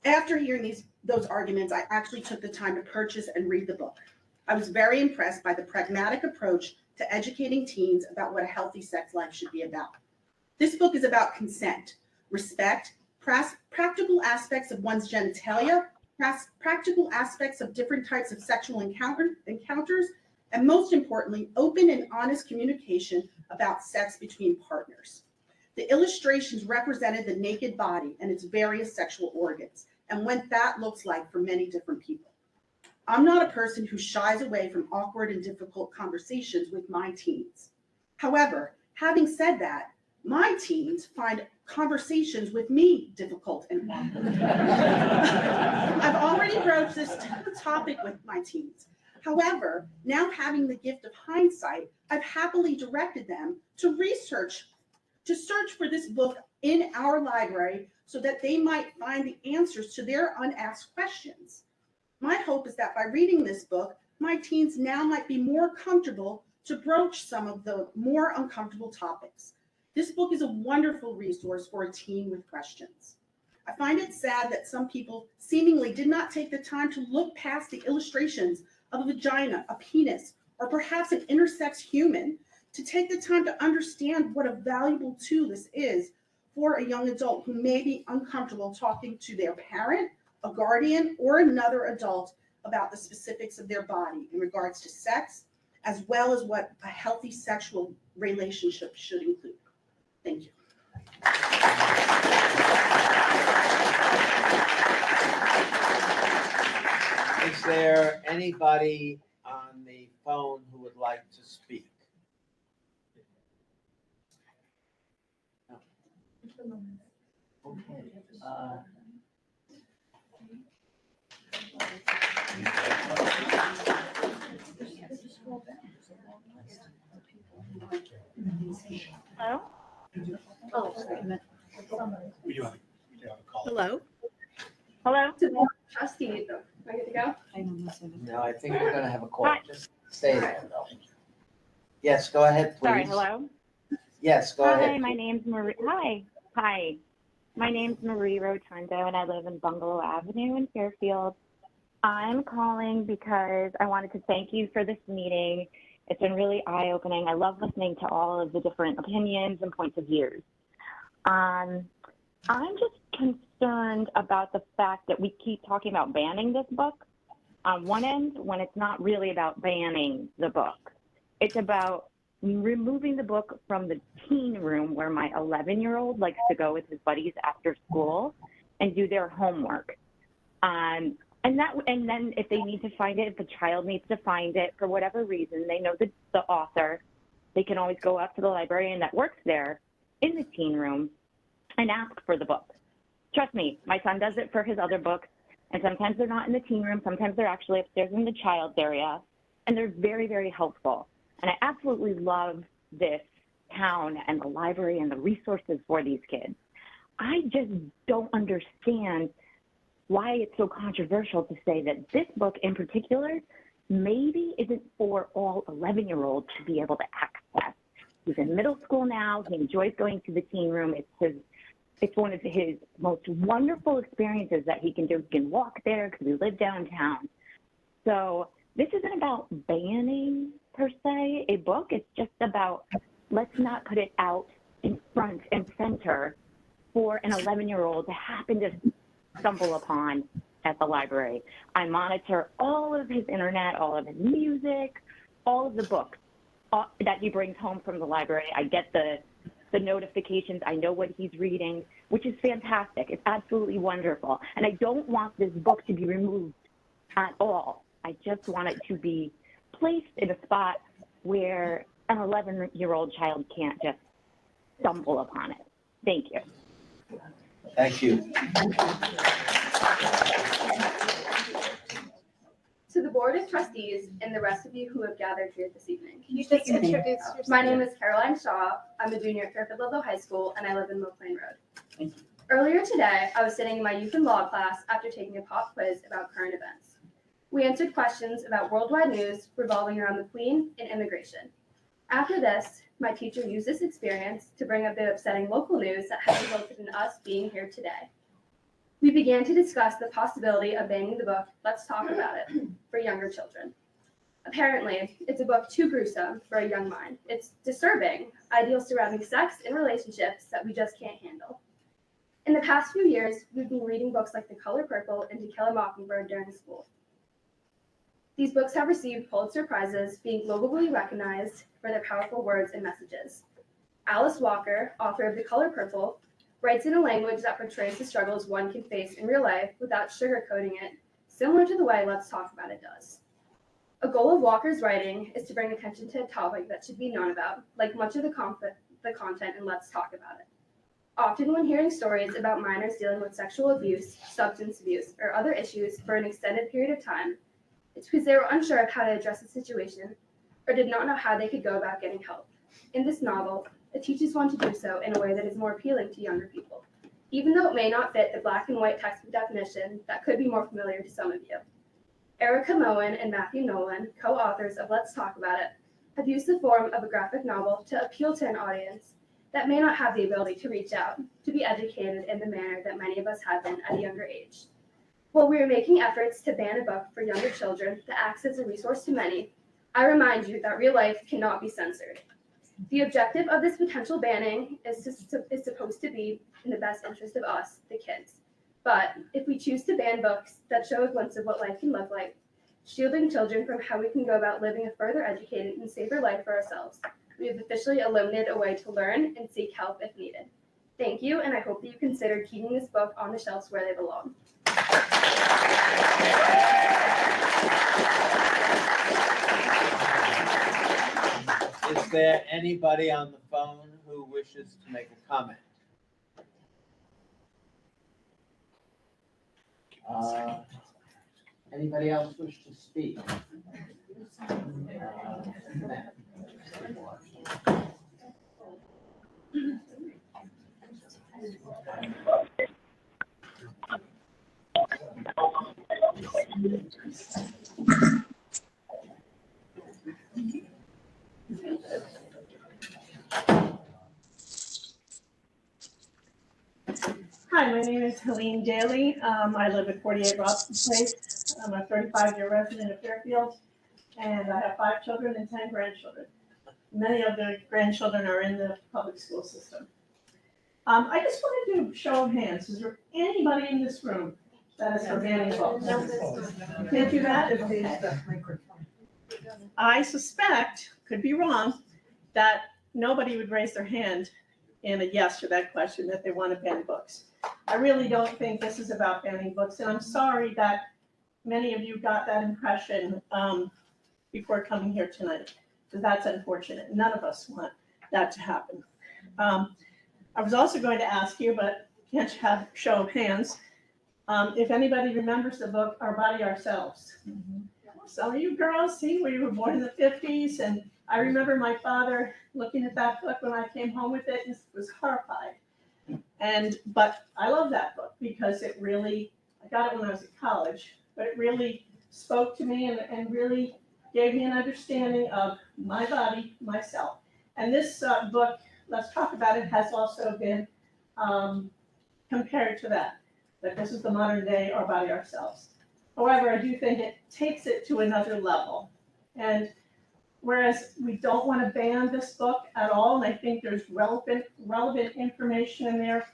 After hearing those arguments, I actually took the time to purchase and read the book. I was very impressed by the pragmatic approach to educating teens about what a healthy sex life should be about. This book is about consent, respect, practical aspects of one's genitalia, practical aspects of different types of sexual encounters, and most importantly, open and honest communication about sex between partners. The illustrations represented the naked body and its various sexual organs and what that looks like for many different people. I'm not a person who shies away from awkward and difficult conversations with my teens. However, having said that, my teens find conversations with me difficult and awkward. I've already broached this topic with my teens. However, now having the gift of hindsight, I've happily directed them to search for this book in our library so that they might find the answers to their unasked questions. My hope is that by reading this book, my teens now might be more comfortable to broach some of the more uncomfortable topics. This book is a wonderful resource for a teen with questions. I find it sad that some people seemingly did not take the time to look past the illustrations of a vagina, a penis, or perhaps an intersex human, to take the time to understand what a valuable tool this is for a young adult who may be uncomfortable talking to their parent, a guardian, or another adult about the specifics of their body in regards to sex, as well as what a healthy sexual relationship should include. Thank you. Is there anybody on the phone who would like to speak? No. Okay. Hello? Oh, sorry. We do have a call. Hello? Hello? To the trustees, am I good to go? No, I think we're gonna have a call. Hi. Just stay there though. Yes, go ahead, please. Sorry, hello? Yes, go Hi, ahead. my name's Marie. Hi. My name's Marie Rotundo, and I live in Bungalow Avenue in Fairfield. I'm calling because I wanted to thank you for this meeting. It's been really eye-opening. I love listening to all of the different opinions and points of views. I'm just concerned about the fact that we keep talking about banning this book on one end when it's not really about banning the book. It's about removing the book from the teen room where my 11-year-old likes to go with his buddies after school and do their homework. And then if they need to find it, if the child needs to find it for whatever reason, they know the author, they can always go up to the librarian that works there in the teen room and ask for the book. Trust me, my son does it for his other books, and sometimes they're not in the teen room, sometimes they're actually upstairs in the child's area, and they're very, very helpful. And I absolutely love this town and the library and the resources for these kids. I just don't understand why it's so controversial to say that this book in particular maybe isn't for all 11-year-olds to be able to access. He's in middle school now. He enjoys going to the teen room. It's one of his most wonderful experiences that he can do. He can walk there because we live downtown. So this isn't about banning, per se, a book. It's just about let's not put it out in front and center for an 11-year-old to happen to stumble upon at the library. I monitor all of his internet, all of his music, all of the books that he brings home from the library. I get the notifications. I know what he's reading, which is fantastic. It's absolutely wonderful. And I don't want this book to be removed at all. I just want it to be placed in a spot where an 11-year-old child can't just stumble upon it. Thank you. Thank you. To the Board of Trustees and the rest of you who have gathered here this evening. Can you just introduce yourself? My name is Caroline Shaw. I'm a junior at Fairfield Ludlow High School, and I live in Mill Plain Road. Earlier today, I was sitting in my youth and law class after taking a pop quiz about current events. We answered questions about worldwide news revolving around the Queen and immigration. After this, my teacher used this experience to bring up the upsetting local news that has resulted in us being here today. We began to discuss the possibility of banning the book, Let's Talk About It, for younger children. Apparently, it's a book too gruesome for a young mind. It's disturbing, ideals surrounding sex and relationships that we just can't handle. In the past few years, we've been reading books like The Color Purple and To Kill a Mockingbird during school. These books have received Pulitzer Prizes, being globally recognized for their powerful words and messages. Alice Walker, author of The Color Purple, writes in a language that portrays the struggles one can face in real life without sugarcoating it, similar to the way Let's Talk About It does. A goal of Walker's writing is to bring attention to a topic that should be known about, like much of the content in Let's Talk About It. Often when hearing stories about minors dealing with sexual abuse, substance abuse, or other issues for an extended period of time, it's because they were unsure of how to address the situation or did not know how they could go about getting help. In this novel, it teaches one to do so in a way that is more appealing to younger people, even though it may not fit the black and white textbook definition that could be more familiar to some of you. Erica Moen and Matthew Nolan, co-authors of Let's Talk About It, have used the form of a graphic novel to appeal to an audience that may not have the ability to reach out, to be educated in the manner that many of us have been at a younger age. While we are making efforts to ban a book for younger children that acts as a resource to many, I remind you that real life cannot be censored. The objective of this potential banning is supposed to be in the best interest of us, the kids. But if we choose to ban books that show a glimpse of what life can look like, shielding children from how we can go about living a further educated and safer life for ourselves, we have officially eliminated a way to learn and seek help if needed. Thank you, and I hope that you consider keeping this book on the shelves where they belong. Is there anybody on the phone who wishes to make a comment? Anybody else wish to speak? Hi, my name is Helene Daly. I live at 48 Robson Place. I'm a 35-year resident of Fairfield, and I have 5 children and 10 grandchildren. Many of the grandchildren are in the public school system. I just wanted to show of hands. Is there anybody in this room that is for banning books? You can't do that? Okay. I suspect, could be wrong, that nobody would raise their hand in a yes to that question, that they want to ban books. I really don't think this is about banning books, and I'm sorry that many of you got that impression before coming here tonight, because that's unfortunate. None of us want that to happen. I was also going to ask you, but can't have show of hands, if anybody remembers the book Our Body Ourselves. Some of you girls, see, we were born in the 50s, and I remember my father looking at that book when I came home with it and was horrified. But I love that book because it really, I got it when I was at college, but it really spoke to me and really gave me an understanding of my body, myself. And this book, Let's Talk About It, has also been compared to that this is the modern day Our Body Ourselves. However, I do think it takes it to another level. And whereas we don't want to ban this book at all, and I think there's relevant information in there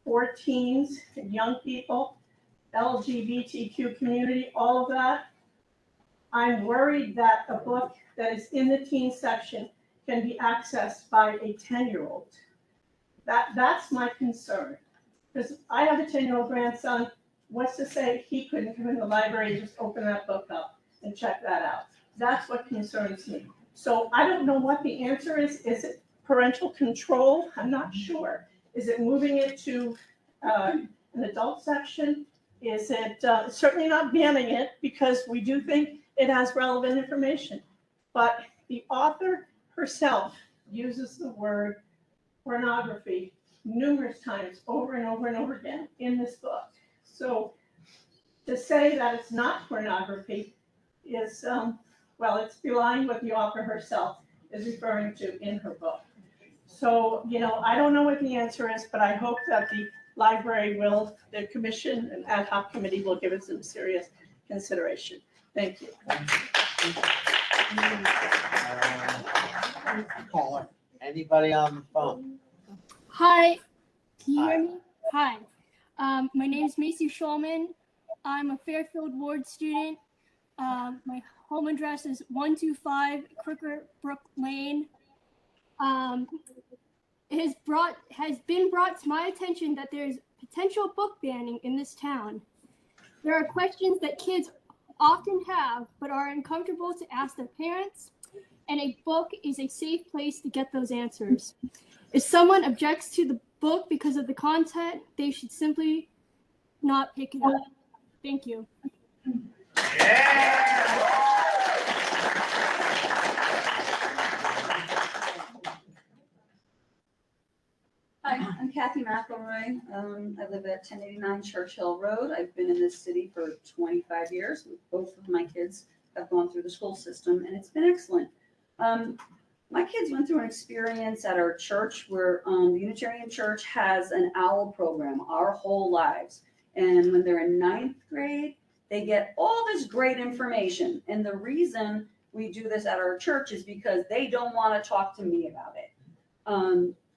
for teens and young people, LGBTQ community, all of that, I'm worried that a book that is in the teen section can be accessed by a 10-year-old. That's my concern. Because I have a 10-year-old grandson. What's to say he couldn't come in the library and just open that book up and check that out? That's what concerns me. So I don't know what the answer is. Is it parental control? I'm not sure. Is it moving it to an adult section? Is it certainly not banning it, because we do think it has relevant information. But the author herself uses the word pornography numerous times over and over and over again in this book. So to say that it's not pornography is, well, it's belying what the author herself is referring to in her book. So, I don't know what the answer is, but I hope that the library will, the commission and ad hoc committee will give it some serious consideration. Thank you. Caller, anybody on the phone? Hi, can you hear me? Hi, my name is Macy Shulman. I'm a Fairfield Ward student. My home address is 125 Cricket Brook Lane. It has been brought to my attention that there's potential book banning in this town. There are questions that kids often have but are uncomfortable to ask their parents, and a book is a safe place to get those answers. If someone objects to the book because of the content, they should simply not pick it up. Thank you. Hi, I'm Kathy McElroy. I live at 1089 Churchill Road. I've been in this city for 25 years. Both of my kids have gone through the school system, and it's been excellent. My kids went through an experience at our church where the Unitarian Church has an OWL program, Our Whole Lives. And when they're in 9th grade, they get all this great information. And the reason we do this at our church is because they don't want to talk to me about it.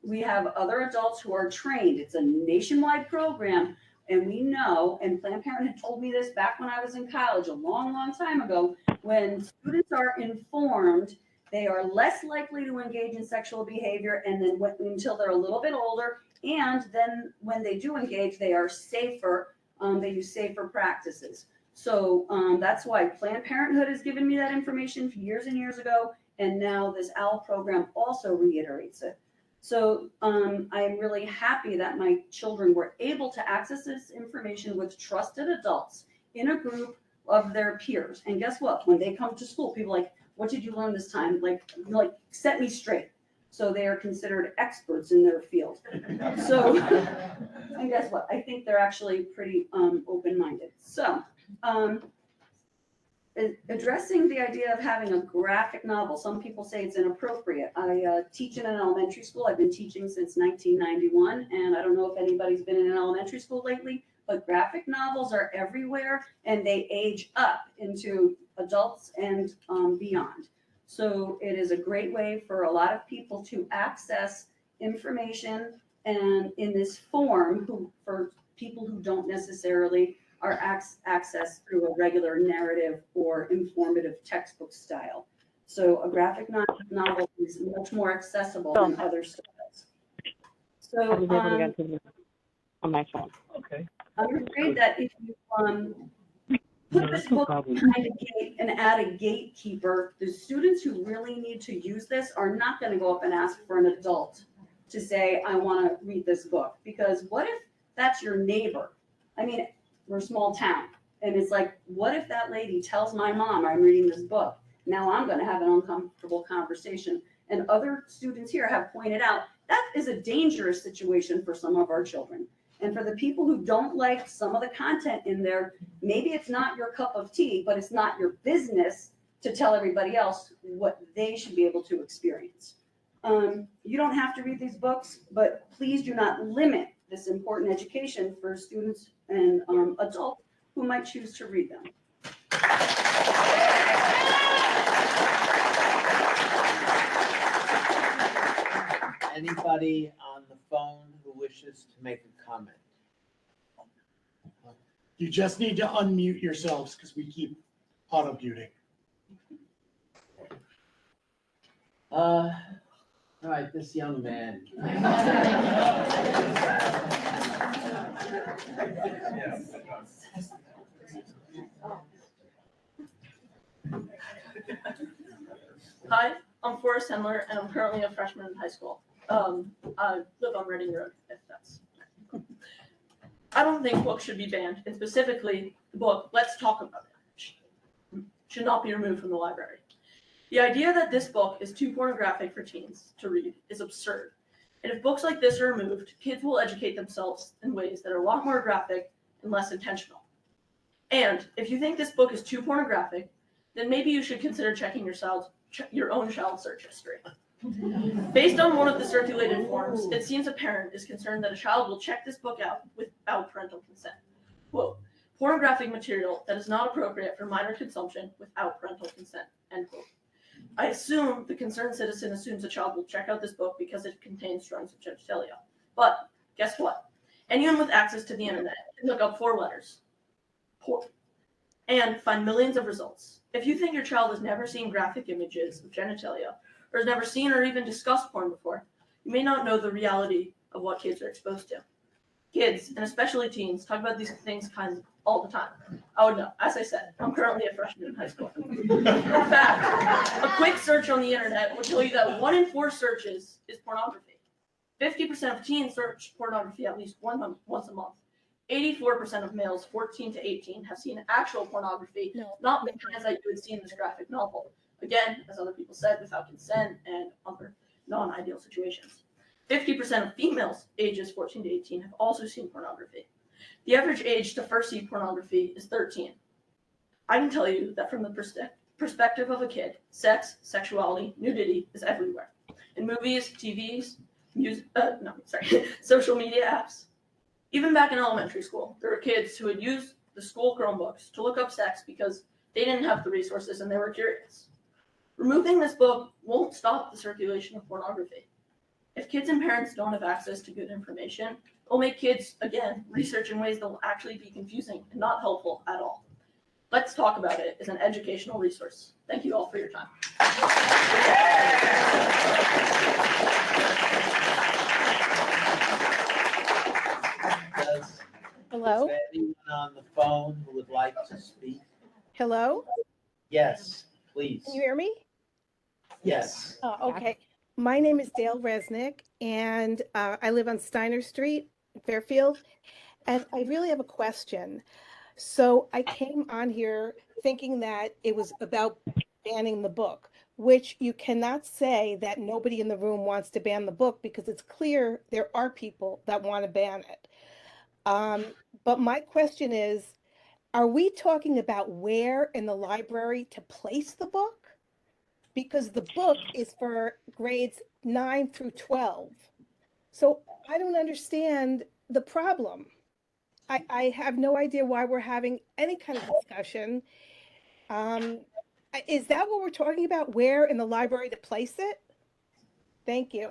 We have other adults who are trained. It's a nationwide program. And we know, and Planned Parenthood told me this back when I was in college a long, long time ago, when students are informed, they are less likely to engage in sexual behavior and then until they're a little bit older. And then when they do engage, they are safer. They use safer practices. So that's why Planned Parenthood has given me that information years and years ago. And now this OWL program also reiterates it. So I'm really happy that my children were able to access this information with trusted adults in a group of their peers. And guess what? When they come to school, people are like, what did you learn this time? Like set me straight. So they are considered experts in their field. So, and guess what? I think they're actually pretty open-minded. So addressing the idea of having a graphic novel. Some people say it's inappropriate. I teach in an elementary school. I've been teaching since 1991, and I don't know if anybody's been in an elementary school lately, but graphic novels are everywhere, and they age up into adults and beyond. So it is a great way for a lot of people to access information and in this form for people who don't necessarily are accessed through a regular narrative or informative textbook style. So a graphic novel is much more accessible than other styles. So I was able to get to this on my phone. Okay. I'm afraid that if you put this book behind a gate and add a gatekeeper, the students who really need to use this are not going to go up and ask for an adult to say, I want to read this book. Because what if that's your neighbor? I mean, we're a small town. And it's like, what if that lady tells my mom I'm reading this book? Now I'm going to have an uncomfortable conversation. And other students here have pointed out that is a dangerous situation for some of our children. And for the people who don't like some of the content in there, maybe it's not your cup of tea, but it's not your business to tell everybody else what they should be able to experience. You don't have to read these books, but please do not limit this important education for students and adults who might choose to read them. Anybody on the phone who wishes to make a comment? You just need to unmute yourselves because we keep auto-muting. All right, this young man. Hi, I'm Forrest Hendler, and I'm currently a freshman in high school. I live on Reading Road, if that's. I don't think books should be banned, and specifically the book, Let's Talk About It, should not be removed from the library. The idea that this book is too pornographic for teens to read is absurd. And if books like this are removed, kids will educate themselves in ways that are a lot more graphic and less intentional. And if you think this book is too pornographic, then maybe you should consider checking your own child search history. Based on one of the circulated forms, it seems a parent is concerned that a child will check this book out without parental consent. Quote, pornographic material that is not appropriate for minor consumption without parental consent, end quote. I assume the concerned citizen assumes a child will check out this book because it contains drawings of genitalia. But guess what? Anyone with access to the internet can look up 4 letters, porn, and find millions of results. If you think your child has never seen graphic images of genitalia, or has never seen or even discussed porn before, you may not know the reality of what kids are exposed to. Kids, and especially teens, talk about these things all the time. I would know. As I said, I'm currently a freshman in high school. In fact, a quick search on the internet will tell you that 1 in 4 searches is pornography. 50% of teens search pornography at least once a month. 84% of males 14 to 18 have seen actual pornography, not the kinds that you would see in this graphic novel. Again, as other people said, without consent and other non-ideal situations. 50% of females ages 14 to 18 have also seen pornography. The average age to first see pornography is 13. I can tell you that from the perspective of a kid, sex, sexuality, nudity is everywhere. In movies, TVs, social media apps. Even back in elementary school, there were kids who would use the school Chromebooks to look up sex because they didn't have the resources and they were curious. Removing this book won't stop the circulation of pornography. If kids and parents don't have access to good information, it will make kids, again, research in ways that will actually be confusing and not helpful at all. Let's Talk About It is an educational resource. Thank you all for your time. Is Hello? there anyone on the phone who would like to speak? Hello? Yes, please. Can you hear me? Yes. Okay. My name is Dale Resnick, and I live on Steiner Street, Fairfield. And I really have a question. So I came on here thinking that it was about banning the book, which you cannot say that nobody in the room wants to ban the book because it's clear there are people that want to ban it. But my question is, are we talking about where in the library to place the book? Because the book is for grades 9 through 12. So I don't understand the problem. I have no idea why we're having any kind of discussion. Is that what we're talking about? Where in the library to place it? Thank you.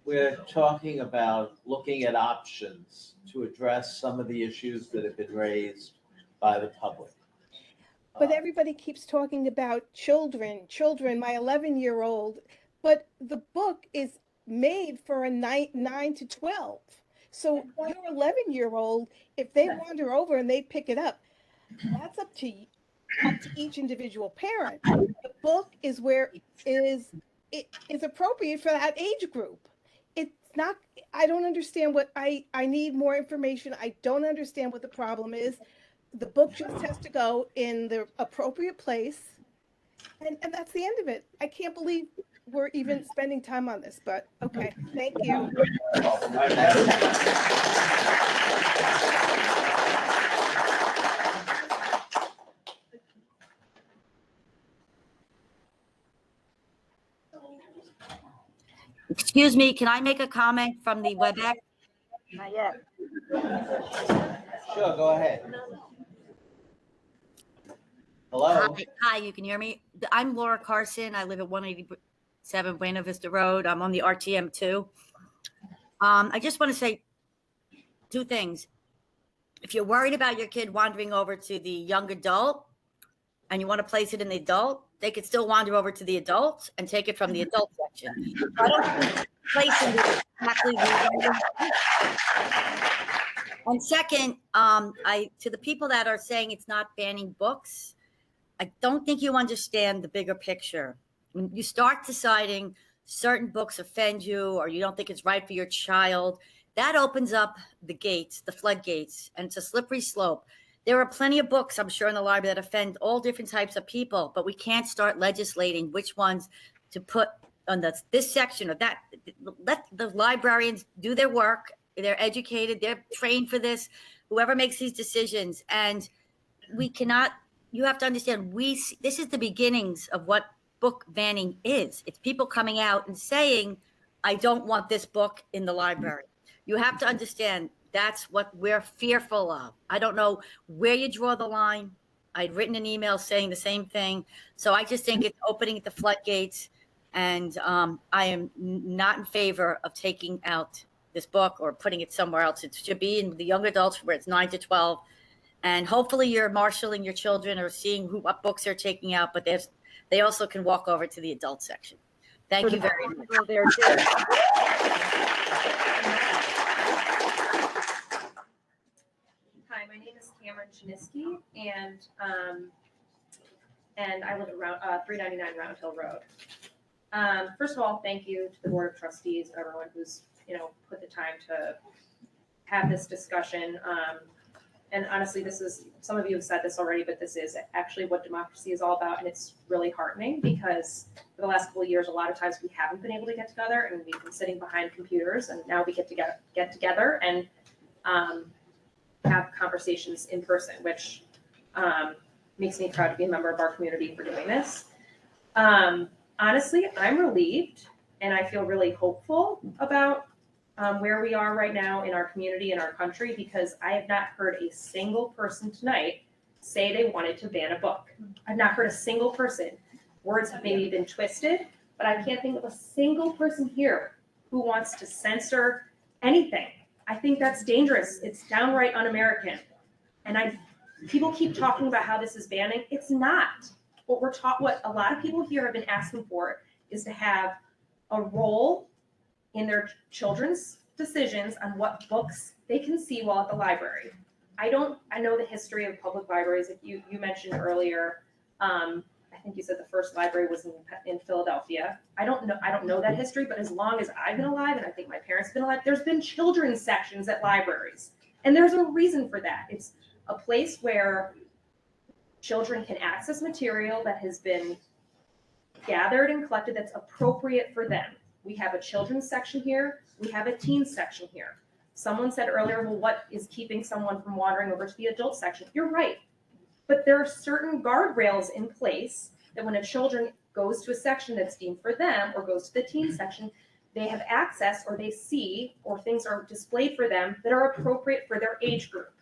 We're talking about looking at options to address some of the issues that have been raised by the public. But everybody keeps talking about children, my 11-year-old, but the book is made for a 9 to 12. So your 11-year-old, if they wander over and they pick it up, that's up to each individual parent. The book is where it is appropriate for that age group. It's not, I don't understand I need more information. I don't understand what the problem is. The book just has to go in the appropriate place, and that's the end of it. I can't believe we're even spending time on this, but okay, thank you. Excuse me, can I make a comment from the WebEx? Not yet. Sure, go ahead. Hello. Hi, you can hear me? I'm Laura Carson. I live at 187 Buena Vista Road. I'm on the RTM too. I just want to say two things. If you're worried about your kid wandering over to the young adult and you want to place it in the adult, they could still wander over to the adult and take it from the adult section. I don't think placing it exactly and second, to the people that are saying it's not banning books, I don't think you understand the bigger picture. When you start deciding certain books offend you or you don't think it's right for your child, that opens up the gates, the floodgates, and it's a slippery slope. There are plenty of books, I'm sure, in the library that offend all different types of people, but we can't start legislating which ones to put on this section or that. Let the librarians do their work. They're educated. They're trained for this. Whoever makes these decisions. And we cannot, you have to understand, this is the beginnings of what book banning is. It's people coming out and saying, I don't want this book in the library. You have to understand that's what we're fearful of. I don't know where you draw the line. I'd written an email saying the same thing. So I just think it's opening the floodgates. And I am not in favor of taking out this book or putting it somewhere else. It should be in the young adults where it's 9 to 12. And hopefully you're marshaling your children or seeing what books they're taking out, but they also can walk over to the adult section. Thank you very much. There too. Hi, my name is Cameron Chiniski, and I live at 399 Round Hill Road. First of all, thank you to the Board of Trustees and everyone who's put the time to have this discussion. And honestly, this is, some of you have said this already, but this is actually what democracy is all about, and it's really heartening because for the last couple of years, a lot of times we haven't been able to get together, and we've been sitting behind computers, and now we get together and have conversations in person, which makes me proud to be a member of our community for doing this. Honestly, I'm relieved, and I feel really hopeful about where we are right now in our community and our country, because I have not heard a single person tonight say they wanted to ban a book. I've not heard a single person. Words have maybe been twisted, but I can't think of a single person here who wants to censor anything. I think that's dangerous. It's downright un-American. And people keep talking about how this is banning. It's not. What a lot of people here have been asking for is to have a role in their children's decisions on what books they can see while at the library. I know the history of public libraries. If you mentioned earlier, I think you said the first library was in Philadelphia. I don't know that history, but as long as I've been alive, and I think my parents have been alive, there's been children's sections at libraries. And there's a reason for that. It's a place where children can access material that has been gathered and collected that's appropriate for them. We have a children's section here. We have a teen section here. Someone said earlier, well, what is keeping someone from wandering over to the adult section? You're right. But there are certain guardrails in place that when a children goes to a section that's deemed for them or goes to the teen section, they have access or they see or things are displayed for them that are appropriate for their age group.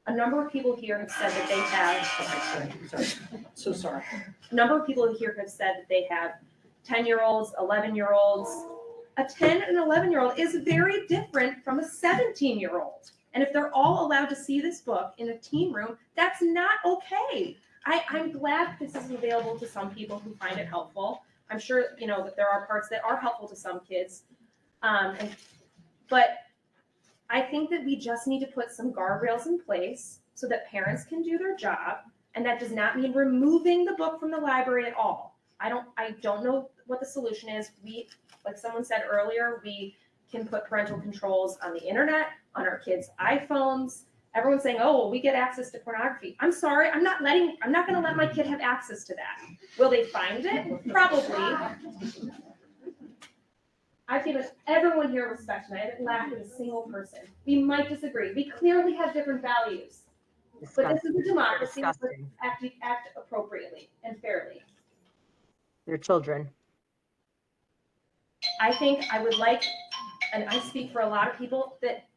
A number of people here have said that they have, Sorry. So sorry. a number of people here have said that they have 10-year-olds, 11-year-olds. A 10 and 11-year-old is very different from a 17-year-old. And if they're all allowed to see this book in a teen room, that's not okay. I'm glad this is available to some people who find it helpful. I'm sure, you know, that there are parts that are helpful to some kids. But I think that we just need to put some guardrails in place so that parents can do their job. And that does not mean removing the book from the library at all. I don't know what the solution is. We, like someone said earlier, we can put parental controls on the internet, on our kids' iPhones. Everyone's saying, oh, well, we get access to pornography. I'm sorry, I'm not going to let my kid have access to that. Will they find it? Probably. I've given everyone here respect, and I haven't laughed at a single person. We might disagree. We clearly have different values. But this is a democracy. Let's act appropriately and fairly. They're children. I think I would like, and I speak for a lot of people that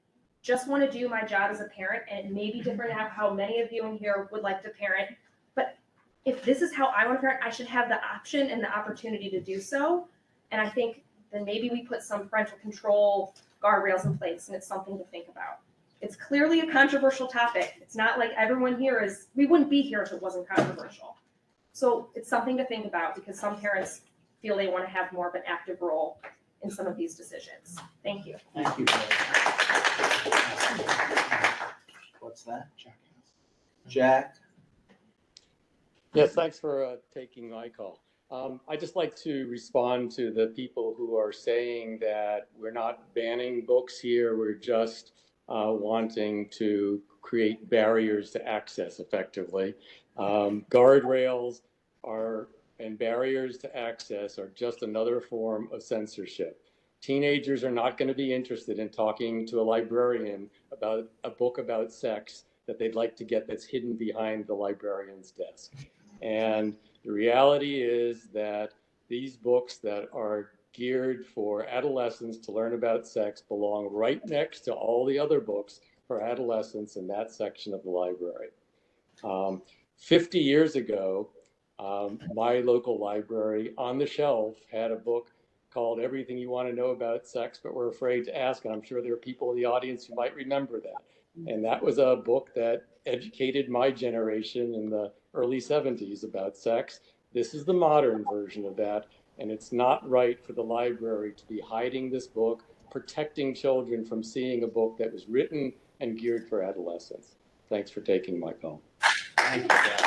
just want to do my job as a parent, and it may be different how many of you in here would like to parent, but if this is how I want to parent, I should have the option and the opportunity to do so. And I think then maybe we put some parental control guardrails in place, and it's something to think about. It's clearly a controversial topic. It's not like everyone here is, we wouldn't be here if it wasn't controversial. So it's something to think about because some parents feel they want to have more of an active role in some of these decisions. Thank you. Thank you. What's that? Jack? Yes, thanks for taking my call. I'd just like to respond to the people who are saying that we're not banning books here, we're just wanting to create barriers to access effectively. Guardrails and barriers to access are just another form of censorship. Teenagers are not going to be interested in talking to a librarian about a book about sex that they'd like to get that's hidden behind the librarian's desk. And the reality is that these books that are geared for adolescents to learn about sex belong right next to all the other books for adolescents in that section of the library. 50 years ago, my local library on the shelf had a book called Everything You Want to Know About Sex, but We're Afraid to Ask. And I'm sure there are people in the audience who might remember that. And that was a book that educated my generation in the early 70s about sex. This is the modern version of that. And it's not right for the library to be hiding this book, protecting children from seeing a book that was written and geared for adolescents. Thanks for taking my call. Thank you, Jack.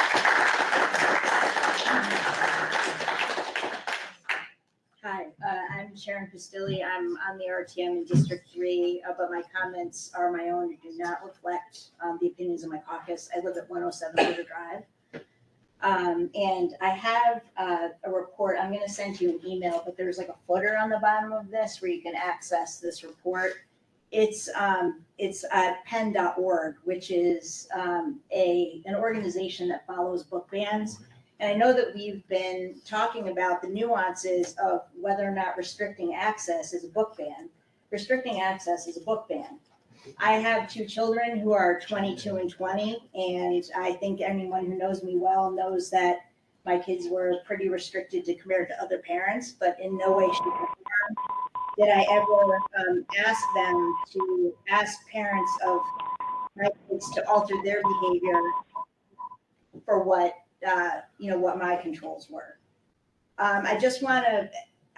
Hi, I'm Sharon Castilli. I'm on the RTM in District 3, but my comments are my own and do not reflect the opinions of my caucus. I live at 107 River Drive. And I have a report. I'm going to send you an email, but there's like a footer on the bottom of this where you can access this report. It's at pen.org, which is an organization that follows book bans. And I know that we've been talking about the nuances of whether or not restricting access is a book ban. Restricting access is a book ban. I have two children who are 22 and 20, and I think anyone who knows me well knows that my kids were pretty restricted compared to other parents, but in no way, shape, or form did I ever ask them to ask parents of my kids to alter their behavior for what what my controls were. I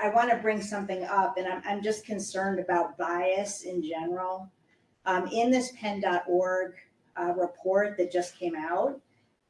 want to bring something up, and I'm just concerned about bias in general. In this pen.org report that just came out,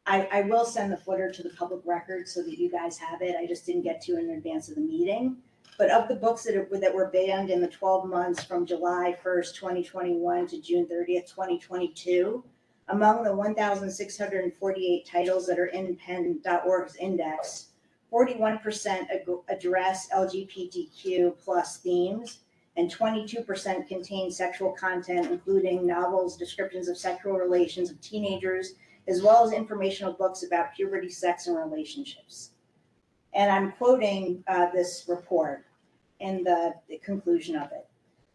I will send the footer to the public record so that you guys have it. I just didn't get to it in advance of the meeting. But of the books that were banned in the 12 months from July 1st, 2021 to June 30th, 2022, among the 1,648 titles that are in pen.org's index, 41% address LGBTQ plus themes, and 22% contain sexual content, including novels, descriptions of sexual relations of teenagers, as well as informational books about puberty, sex, and relationships. And I'm quoting this report in the conclusion of it.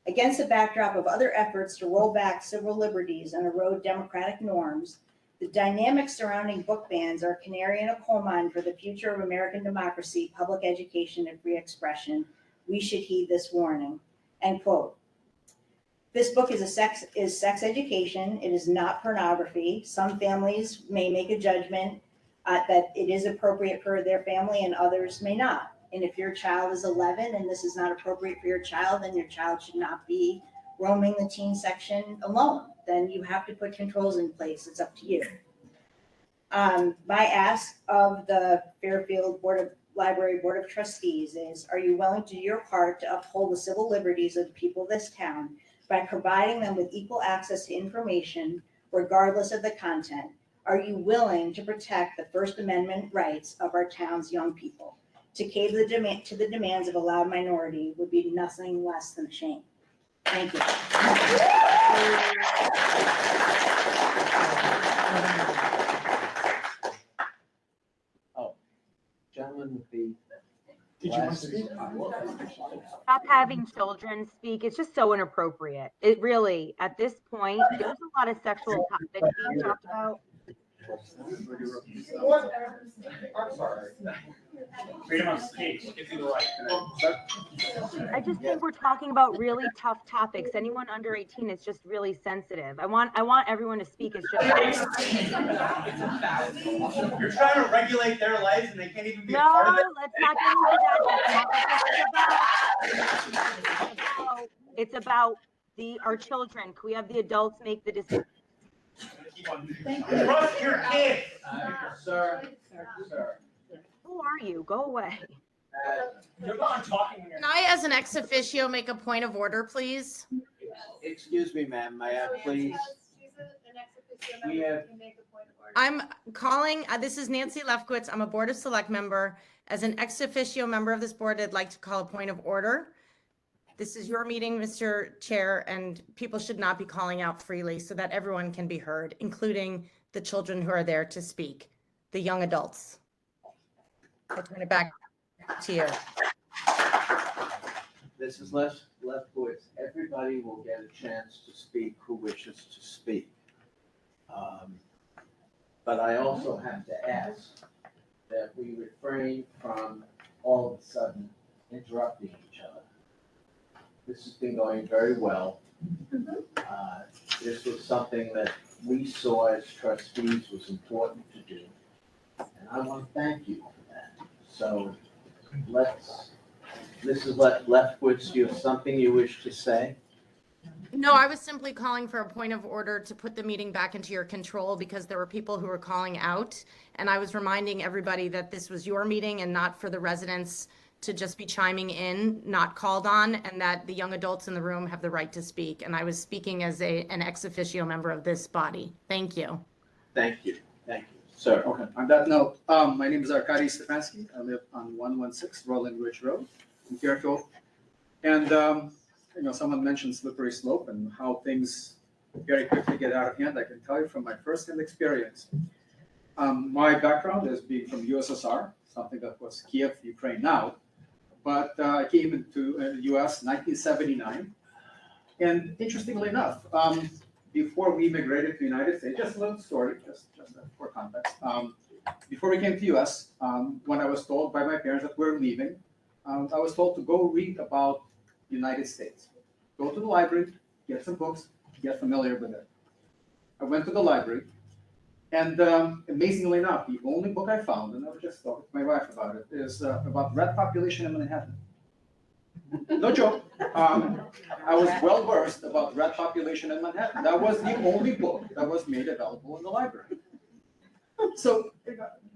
Against the backdrop of other efforts to roll back civil liberties and erode democratic norms, the dynamics surrounding book bans are a canary in a coal mine for the future of American democracy, public education, and free expression. We should heed this warning. End quote. This book is sex education. It is not pornography. Some families may make a judgment that it is appropriate for their family and others may not. And if your child is 11 and this is not appropriate for your child, then your child should not be roaming the teen section alone. Then you have to put controls in place. It's up to you. My ask of the Fairfield Library Board of Trustees is, are you willing to do your part to uphold the civil liberties of the people of this town by providing them with equal access to information, regardless of the content? Are you willing to protect the First Amendment rights of our town's young people? To cave to the demands of a loud minority would be nothing less than a shame. Thank you. Oh, gentlemen with the Did you want to speak? Stop having children speak. It's just so inappropriate. It really, at this point, there's a lot of sexual topics being talked about. I'm sorry. Freedom of speech, if you like. I just think we're talking about really tough topics. Anyone under 18 is just really sensitive. I want everyone to speak. It's just You're trying to regulate their lives and they can't even be a part of it? No, let's not get into that. That's not what this is about. It's about our children. Can we have the adults make the decision? Trust your kids. Sir. Who are you? Go away. You're not talking. Can I, as an ex officio, make a point of order, please? Excuse me, ma'am, may I please? We have, I'm calling, this is Nancy Lefkowitz. I'm a Board of Select member. As an ex officio member of this board, I'd like to call a point of order. This is your meeting, Mr. Chair, and people should not be calling out freely so that everyone can be heard, including the children who are there to speak, the young adults. I turn it back to you. this is Lefkowitz. Everybody will get a chance to speak who wishes to speak. But I also have to ask that we refrain from all of a sudden interrupting each other. This has been going very well. This was something that we saw as trustees was important to do. And I want to thank you for that. So Mrs. Lefkowitz, do you have something you wish to say? No, I was simply calling for a point of order to put the meeting back into your control because there were people who were calling out. And I was reminding everybody that this was your meeting and not for the residents to just be chiming in, not called on, and that the young adults in the room have the right to speak. And I was speaking as an ex officio member of this body. Thank you. Thank you. Thank you. Sir. Okay, on that note, my name is Arkady Stefanski. I live on 116 Rolling Ridge Road in Fairfield. And, someone mentioned slippery slope and how things very quickly get out of hand. I can tell you from my firsthand experience. My background is being from USSR, something that was Kiev, Ukraine now. But I came into the US in 1979. And interestingly enough, before we immigrated to the United States, just a little story, just for context. Before we came to the US, when I was told by my parents that we're leaving, I was told to go read about the United States. Go to the library, get some books, get familiar with it. I went to the library, and amazingly enough, the only book I found, and I was just talking to my wife about it, is about rat population in Manhattan. No joke. I was well versed about rat population in Manhattan. That was the only book that was made available in the library. So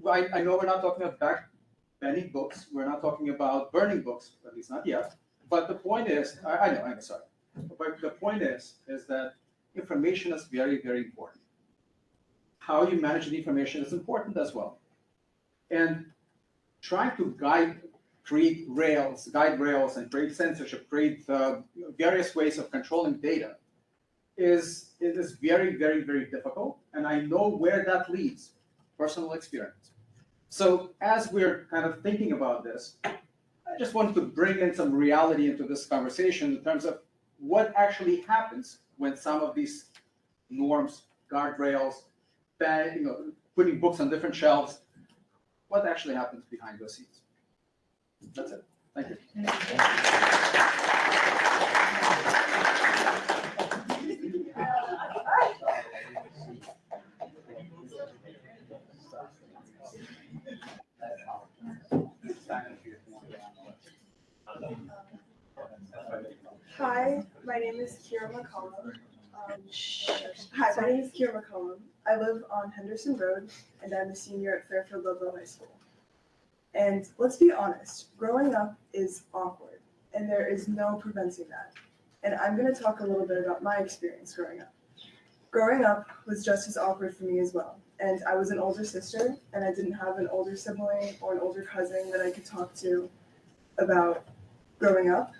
I know we're not talking about banning books. We're not talking about burning books, at least not yet. But the point is, I'm sorry. But the point is that information is very, very important. How you manage the information is important as well. And trying to guide create rails, guide rails, and create censorship, create various ways of controlling data, it is very, very, very difficult. And I know where that leads, personal experience. So as we're kind of thinking about this, I just wanted to bring in some reality into this conversation in terms of what actually happens when some of these norms, guardrails, putting books on different shelves, what actually happens behind those scenes. That's it. Thank you. Hi, my name is Kira McCollum. I live on Henderson Road, and I'm a senior at Fairfield Ludlow High School. And let's be honest, growing up is awkward, and there is no preventing that. And I'm going to talk a little bit about my experience growing up. Growing up was just as awkward for me as well. And I was an older sister, and I didn't have an older sibling or an older cousin that I could talk to about growing up.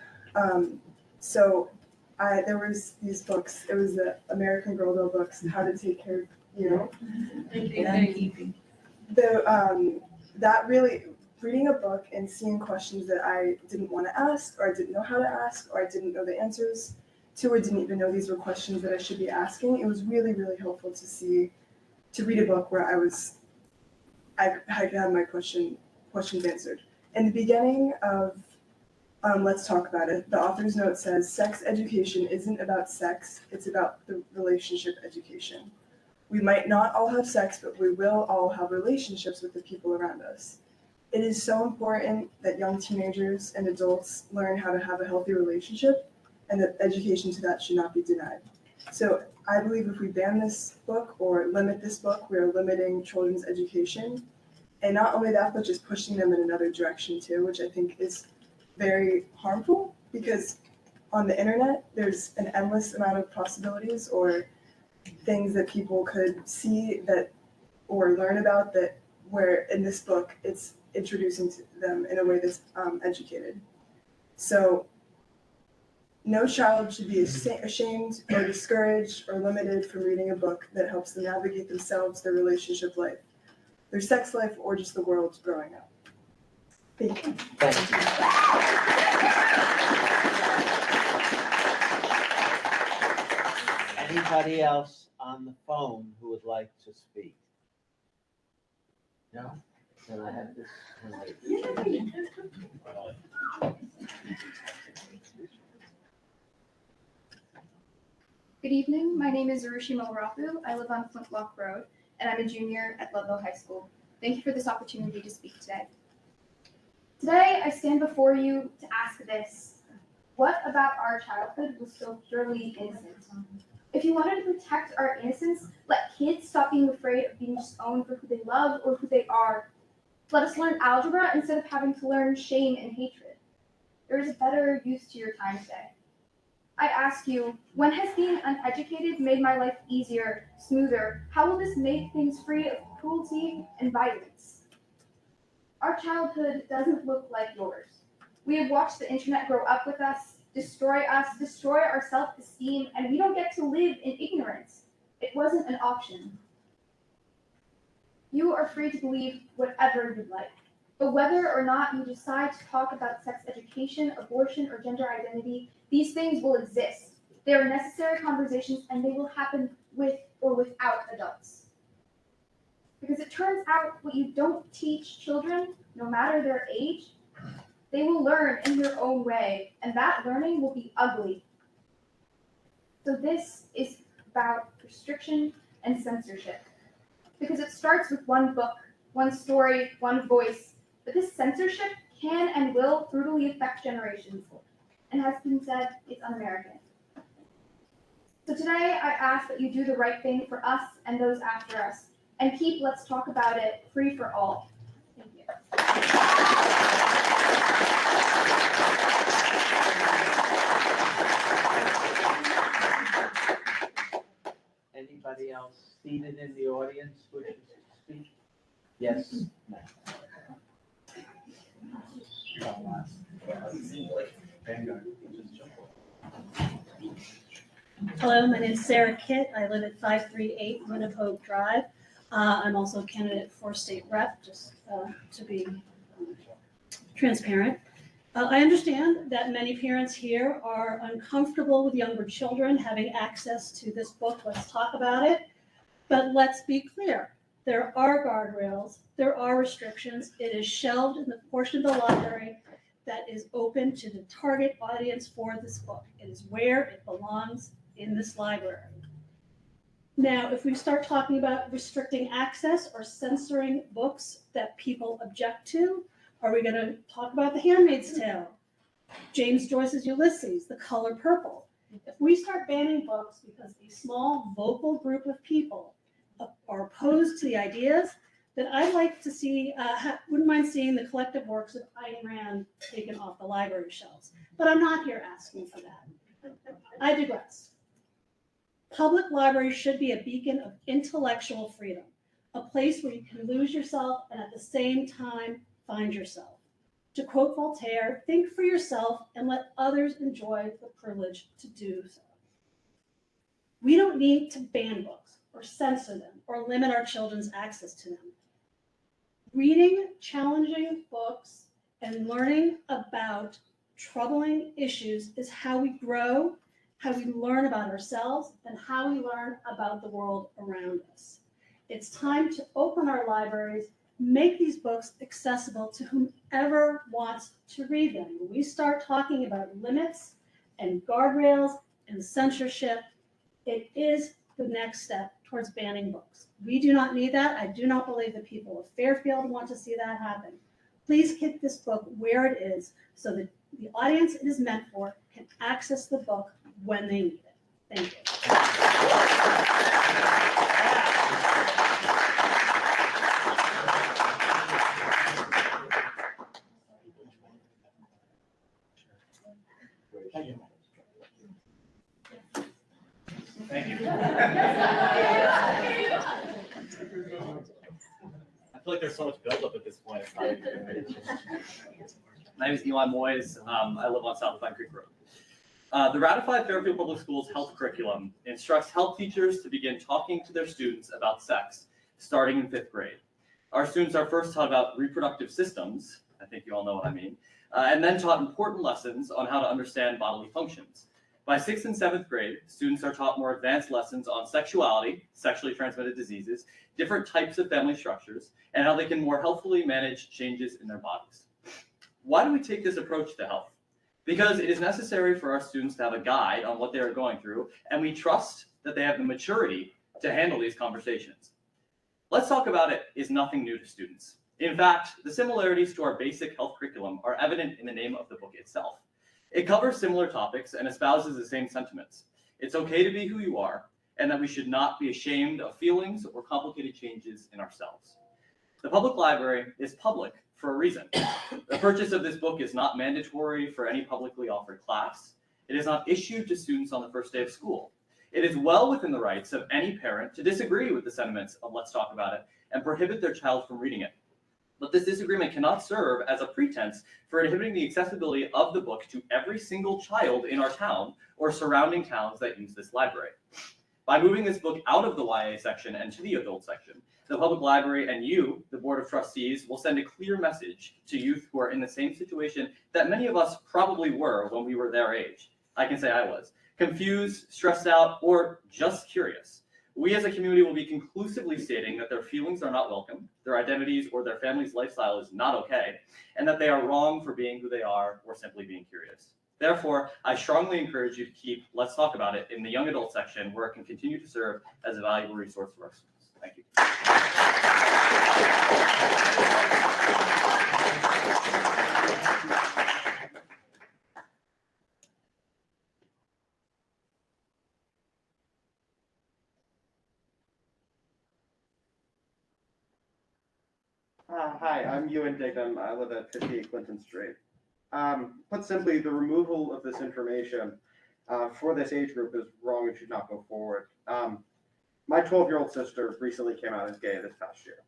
So there was these books. It was the American Girl Doll books, How to Take Care of You. That really, reading a book and seeing questions that I didn't want to ask, or I didn't know how to ask, or I didn't know the answers to, or didn't even know these were questions that I should be asking. It was really, really helpful to read a book where I could have my questions answered. In the beginning of Let's Talk About It, the author's note says, sex education isn't about sex, it's about the relationship education. We might not all have sex, but we will all have relationships with the people around us. It is so important that young teenagers and adults learn how to have a healthy relationship, and that education to that should not be denied. So I believe if we ban this book or limit this book, we are limiting children's education. And not only that, but just pushing them in another direction too, which I think is very harmful, because on the internet, there's an endless amount of possibilities or things that people could see that or learn about that, where in this book, it's introducing to them in a way that's educated. So no child should be ashamed or discouraged or limited from reading a book that helps them navigate themselves, their relationship life, their sex life, or just the world growing up. Thank you. Thank you. Anybody else on the phone who would like to speak? No? Then I have this one. Good evening. My name is Arushi Malarapu. I live on Flintlock Road, and I'm a junior at Ludlow High School. Thank you for this opportunity to speak today. Today, I stand before you to ask this: what about our childhood was so purely innocent? If you wanted to protect our innocence, let kids stop being afraid of being disowned for who they love or who they are. Let us learn algebra instead of having to learn shame and hatred. There is a better use to your time today. I ask you, when has being uneducated made my life easier, smoother? How will this make things free of cruelty and violence? Our childhood doesn't look like yours. We have watched the internet grow up with us, destroy our self-esteem, and we don't get to live in ignorance. It wasn't an option. You are free to believe whatever you'd like, but whether or not you decide to talk about sex education, abortion, or gender identity, these things will exist. They are necessary conversations, and they will happen with or without adults. Because it turns out what you don't teach children, no matter their age, they will learn in their own way, and that learning will be ugly. So this is about restriction and censorship. Because it starts with one book, one story, one voice, but this censorship can and will brutally affect generations, and has been said, it's un-American. So today, I ask that you do the right thing for us and those after us, and keep Let's Talk About It free for all. Thank you. Anybody else seated in the audience wishes to speak? Yes, ma'am. Hello, my name is Sarah Kitt. I live at 538 Winnipogue Drive. I'm also a candidate for state rep, just to be transparent. I understand that many parents here are uncomfortable with younger children having access to this book. Let's talk about it. But let's be clear. There are guardrails. There are restrictions. It is shelved in the portion of the library that is open to the target audience for this book. It is where it belongs in this library. Now, if we start talking about restricting access or censoring books that people object to, are we going to talk about The Handmaid's Tale, James Joyce's Ulysses, The Color Purple? If we start banning books because a small vocal group of people are opposed to the ideas, then I'd like to see, wouldn't mind seeing the collective works of Ayn Rand taken off the library shelves. But I'm not here asking for that. I digress. Public libraries should be a beacon of intellectual freedom, a place where you can lose yourself and at the same time find yourself. To quote Voltaire, think for yourself and let others enjoy the privilege to do so. We don't need to ban books or censor them or limit our children's access to them. Reading challenging books and learning about troubling issues is how we grow, how we learn about ourselves, and how we learn about the world around us. It's time to open our libraries, make these books accessible to whomever wants to read them. When we start talking about limits and guardrails and censorship, it is the next step towards banning books. We do not need that. I do not believe the people of Fairfield want to see that happen. Please keep this book where it is so that the audience it is meant for can access the book when they need it. Thank you. Thank you. I feel like there's so much buildup at this point. It's not even good. My name is Eli Moyes. I live on South Pine Creek Road. The ratified Fairfield Public Schools health curriculum instructs health teachers to begin talking to their students about sex starting in 5th grade. Our students are first taught about reproductive systems, I think you all know what I mean, and then taught important lessons on how to understand bodily functions. By 6th and 7th grade, students are taught more advanced lessons on sexuality, sexually transmitted diseases, different types of family structures, and how they can more healthfully manage changes in their bodies. Why do we take this approach to health? Because it is necessary for our students to have a guide on what they are going through, and we trust that they have the maturity to handle these conversations. Let's Talk About It is nothing new to students. In fact, the similarities to our basic health curriculum are evident in the name of the book itself. It covers similar topics and espouses the same sentiments. It's okay to be who you are, and that we should not be ashamed of feelings or complicated changes in ourselves. The public library is public for a reason. The purchase of this book is not mandatory for any publicly offered class. It is not issued to students on the first day of school. It is well within the rights of any parent to disagree with the sentiments of Let's Talk About It and prohibit their child from reading it. But this disagreement cannot serve as a pretense for inhibiting the accessibility of the book to every single child in our town or surrounding towns that use this library. By moving this book out of the YA section and to the adult section, the public library and you, the Board of Trustees, will send a clear message to youth who are in the same situation that many of us probably were when we were their age. I can say I was. Confused, stressed out, or just curious. We as a community will be conclusively stating that their feelings are not welcome, their identities or their family's lifestyle is not okay, and that they are wrong for being who they are or simply being curious. Therefore, I strongly encourage you to keep Let's Talk About It in the young adult section where it can continue to serve as a valuable resource for our students. Thank you. Hi, I'm Ewan Dignam. I live at 58 Clinton Street. Put simply, the removal of this information for this age group is wrong and should not go forward. My 12-year-old sister recently came out as gay this past year.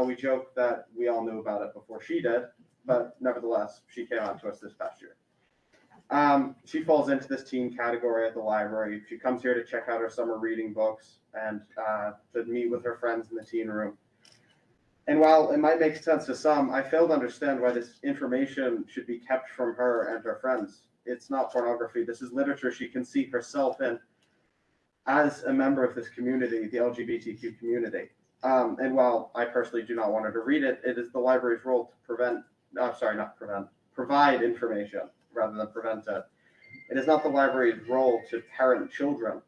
We joke that we all knew about it before she did, but nevertheless, she came out to us this past year. She falls into this teen category at the library. She comes here to check out her summer reading books and to meet with her friends in the teen room. And while it might make sense to some, I fail to understand why this information should be kept from her and her friends. It's not pornography. This is literature she can see herself in as a member of this community, the LGBTQ community. And while I personally do not want her to read it, it is the library's role to provide information rather than prevent it. It is not the library's role to parent children.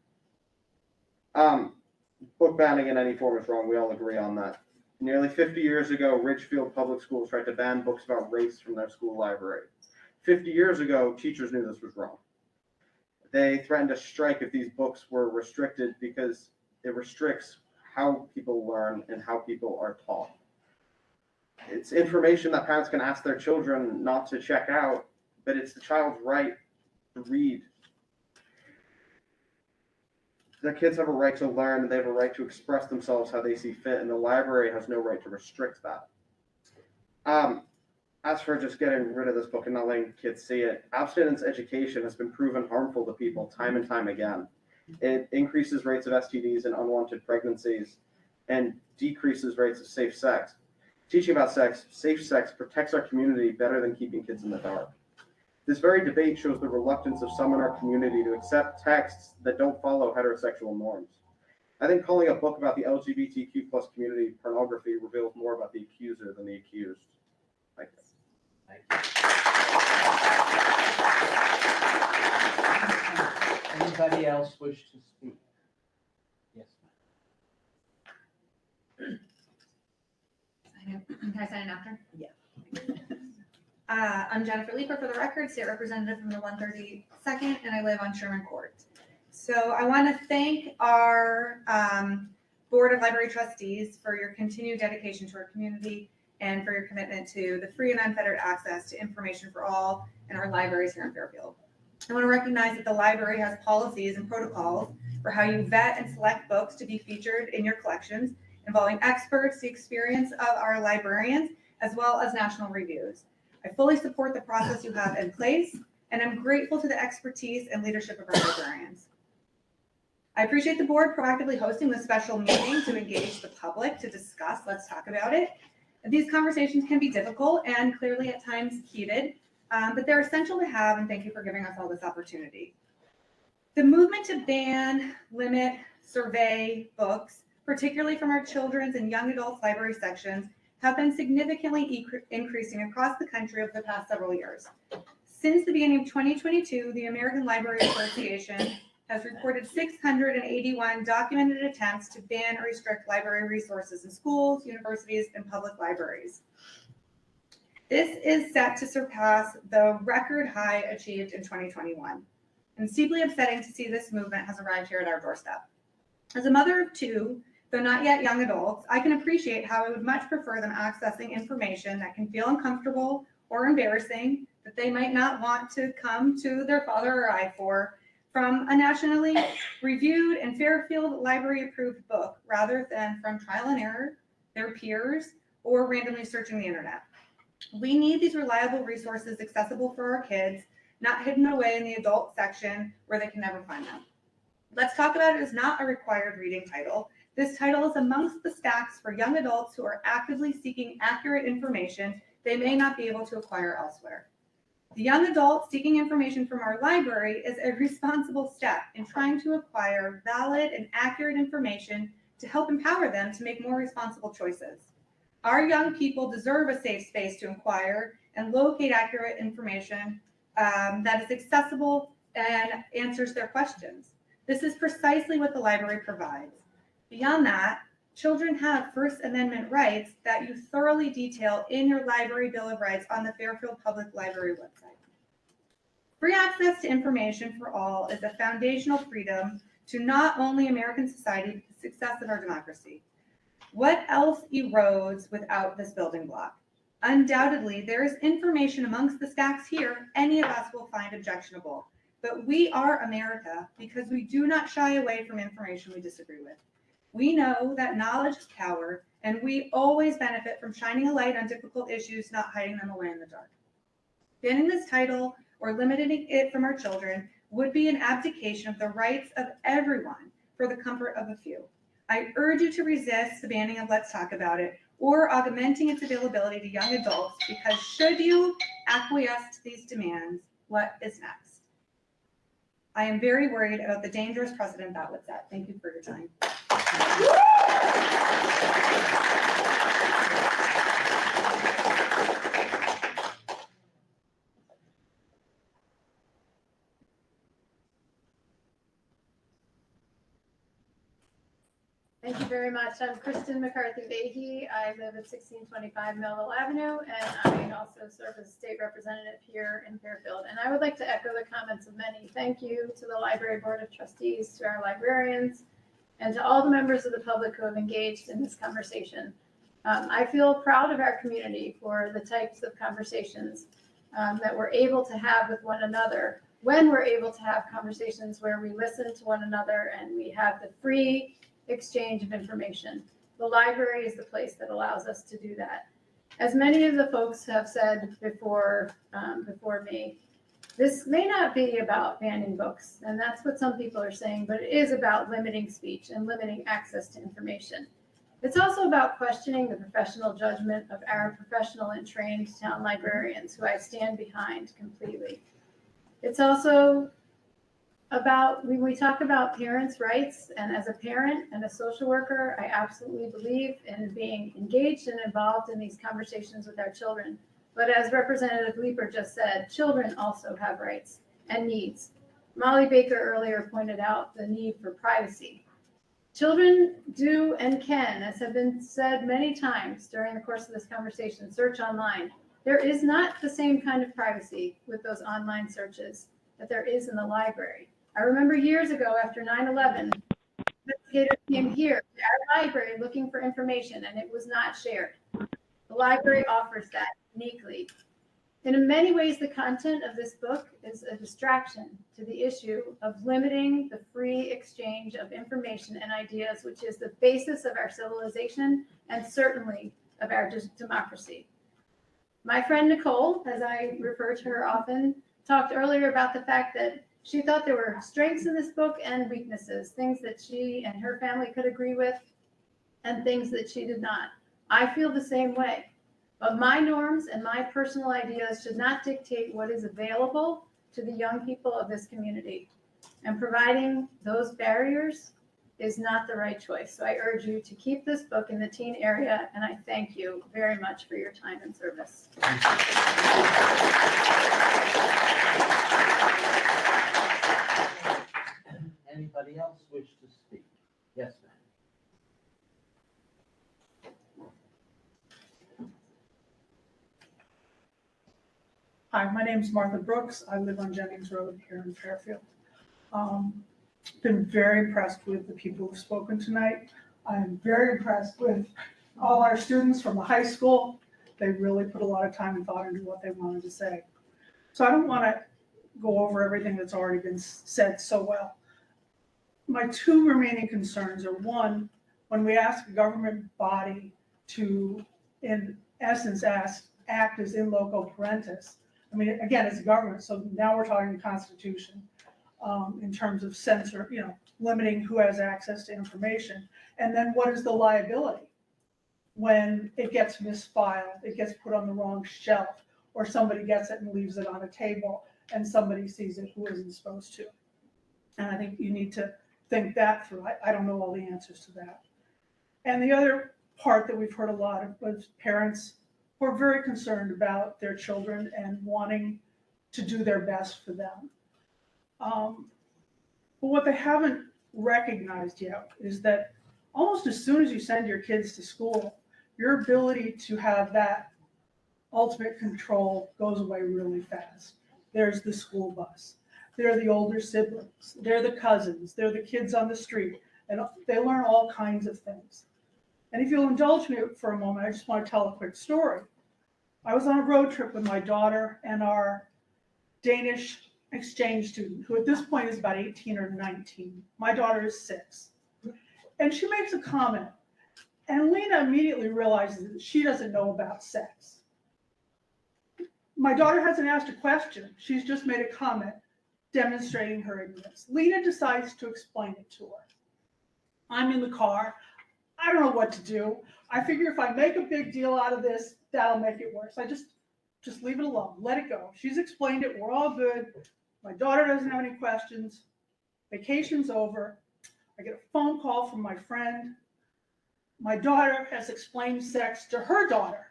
Book banning in any form is wrong. We all agree on that. Nearly 50 years ago, Ridgefield Public Schools tried to ban books about race from their school library. 50 years ago, teachers knew this was wrong. They threatened to strike if these books were restricted because it restricts how people learn and how people are taught. It's information that parents can ask their children not to check out, but it's the child's right to read. The kids have a right to learn, and they have a right to express themselves how they see fit, and the library has no right to restrict that. As for just getting rid of this book and not letting kids see it, abstinence education has been proven harmful to people time and time again. It increases rates of STDs and unwanted pregnancies and decreases rates of safe sex. Teaching about safe sex protects our community better than keeping kids in the dark. This very debate shows the reluctance of some in our community to accept texts that don't follow heterosexual norms. I think calling a book about the LGBTQ plus community pornography reveals more about the accuser than the accused. Thank you. Anybody else wish to speak? Yes. Can I sign in after? Yeah. I'm Jennifer Leeper, for the record, state representative from the 132nd, and I live on Sherman Court. So I want to thank our Board of Library Trustees for your continued dedication to our community and for your commitment to the free and unfettered access to information for all in our libraries here in Fairfield. I want to recognize that the library has policies and protocols for how you vet and select books to be featured in your collections, involving experts, the experience of our librarians, as well as national reviews. I fully support the process you have in place, and I'm grateful to the expertise and leadership of our librarians. I appreciate the board proactively hosting this special meeting to engage the public to discuss Let's Talk About It. These conversations can be difficult and clearly at times heated, but they're essential to have, and thank you for giving us all this opportunity. The movement to ban, limit, survey books, particularly from our children's and young adults library sections, have been significantly increasing across the country over the past several years. Since the beginning of 2022, the American Library Association has reported 681 documented attempts to ban or restrict library resources in schools, universities, and public libraries. This is set to surpass the record high achieved in 2021. And it's deeply upsetting to see this movement has arrived here at our doorstep. As a mother of two, though not yet young adults, I can appreciate how I would much prefer them accessing information that can feel uncomfortable or embarrassing, that they might not want to come to their father or I for, from a nationally reviewed and Fairfield Library approved book, rather than from trial and error, their peers, or randomly searching the internet. We need these reliable resources accessible for our kids, not hidden away in the adult section where they can never find them. Let's Talk About It is not a required reading title. This title is amongst the stacks for young adults who are actively seeking accurate information they may not be able to acquire elsewhere. The young adult seeking information from our library is a responsible step in trying to acquire valid and accurate information to help empower them to make more responsible choices. Our young people deserve a safe space to inquire and locate accurate information that is accessible and answers their questions. This is precisely what the library provides. Beyond that, children have First Amendment rights that you thoroughly detail in your Library Bill of Rights on the Fairfield Public Library website. Free access to information for all is a foundational freedom to not only American society, but the success of our democracy. What else erodes without this building block? Undoubtedly, there is information amongst the stacks here any of us will find objectionable, but we are America because we do not shy away from information we disagree with. We know that knowledge is power, and we always benefit from shining a light on difficult issues, not hiding them away in the dark. Banning this title or limiting it from our children would be an abdication of the rights of everyone for the comfort of a few. I urge you to resist the banning of Let's Talk About It or augmenting its availability to young adults, because should you acquiesce to these demands, what is next? I am very worried about the dangerous precedent that would set. Thank you for your time. Thank you very much. I'm Kristen McCarthy-Vahey. I live at 1625 Melville Avenue, and I also serve as a state representative here in Fairfield. And I would like to echo the comments of many. Thank you to the Library Board of Trustees, to our librarians, and to all the members of the public who have engaged in this conversation. I feel proud of our community for the types of conversations that we're able to have with one another, when we're able to have conversations where we listen to one another and we have the free exchange of information. The library is the place that allows us to do that. As many of the folks have said before me, this may not be about banning books, and that's what some people are saying, but it is about limiting speech and limiting access to information. It's also about questioning the professional judgment of our professional and trained town librarians, who I stand behind completely. It's also about, when we talk about parents' rights, and as a parent and a social worker, I absolutely believe in being engaged and involved in these conversations with our children. But as Representative Leeper just said, children also have rights and needs. Molly Baker earlier pointed out the need for privacy. Children do and can, as have been said many times during the course of this conversation, search online. There is not the same kind of privacy with those online searches that there is in the library. I remember years ago after 9/11, investigators came here to our library looking for information, and it was not shared. The library offers that uniquely. And in many ways, the content of this book is a distraction to the issue of limiting the free exchange of information and ideas, which is the basis of our civilization and certainly of our democracy. My friend Nicole, as I refer to her often, talked earlier about the fact that she thought there were strengths in this book and weaknesses, things that she and her family could agree with and things that she did not. I feel the same way. But my norms and my personal ideas should not dictate what is available to the young people of this community. And providing those barriers is not the right choice. So I urge you to keep this book in the teen area, and I thank you very much for your time and service. Anybody else wish to speak? Yes, ma'am. Hi, my name is Martha Brooks. I live on Jennings Road here in Fairfield. Been very impressed with the people who've spoken tonight. I'm very impressed with all our students from the high school. They really put a lot of time and thought into what they wanted to say. So I don't want to go over everything that's already been said so well. My two remaining concerns are, one, when we ask a government body to, in essence, act as in loco parentis. I mean, again, it's a government, so now we're talking the Constitution in terms of limiting who has access to information. And then what is the liability when it gets misfiled, it gets put on the wrong shelf, or somebody gets it and leaves it on a table and somebody sees it who isn't supposed to? And I think you need to think that through. I don't know all the answers to that. And the other part that we've heard a lot of was parents who are very concerned about their children and wanting to do their best for them. But what they haven't recognized yet is that almost as soon as you send your kids to school, your ability to have that ultimate control goes away really fast. There's the school bus. They're the older siblings. They're the cousins. They're the kids on the street. And they learn all kinds of things. And if you'll indulge me for a moment, I just want to tell a quick story. I was on a road trip with my daughter and our Danish exchange student, who at this point is about 18 or 19. My daughter is 6. And she makes a comment. And Lena immediately realizes that she doesn't know about sex. My daughter hasn't asked a question. She's just made a comment demonstrating her ignorance. Lena decides to explain it to her. I'm in the car. I don't know what to do. I figure if I make a big deal out of this, that'll make it worse. I just leave it alone. Let it go. She's explained it. We're all good. My daughter doesn't have any questions. Vacation's over. I get a phone call from my friend. My daughter has explained sex to her daughter,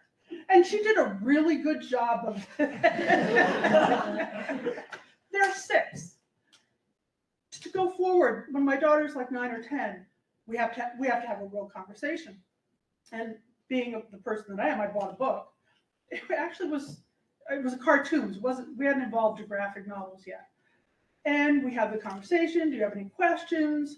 and she did a really good job of it. They're 6. To go forward, when my daughter's like 9 or 10, we have to have a real conversation. And being the person that I am, I bought a book. It actually was a cartoon. We hadn't evolved to graphic novels yet. And we have the conversation. Do you have any questions?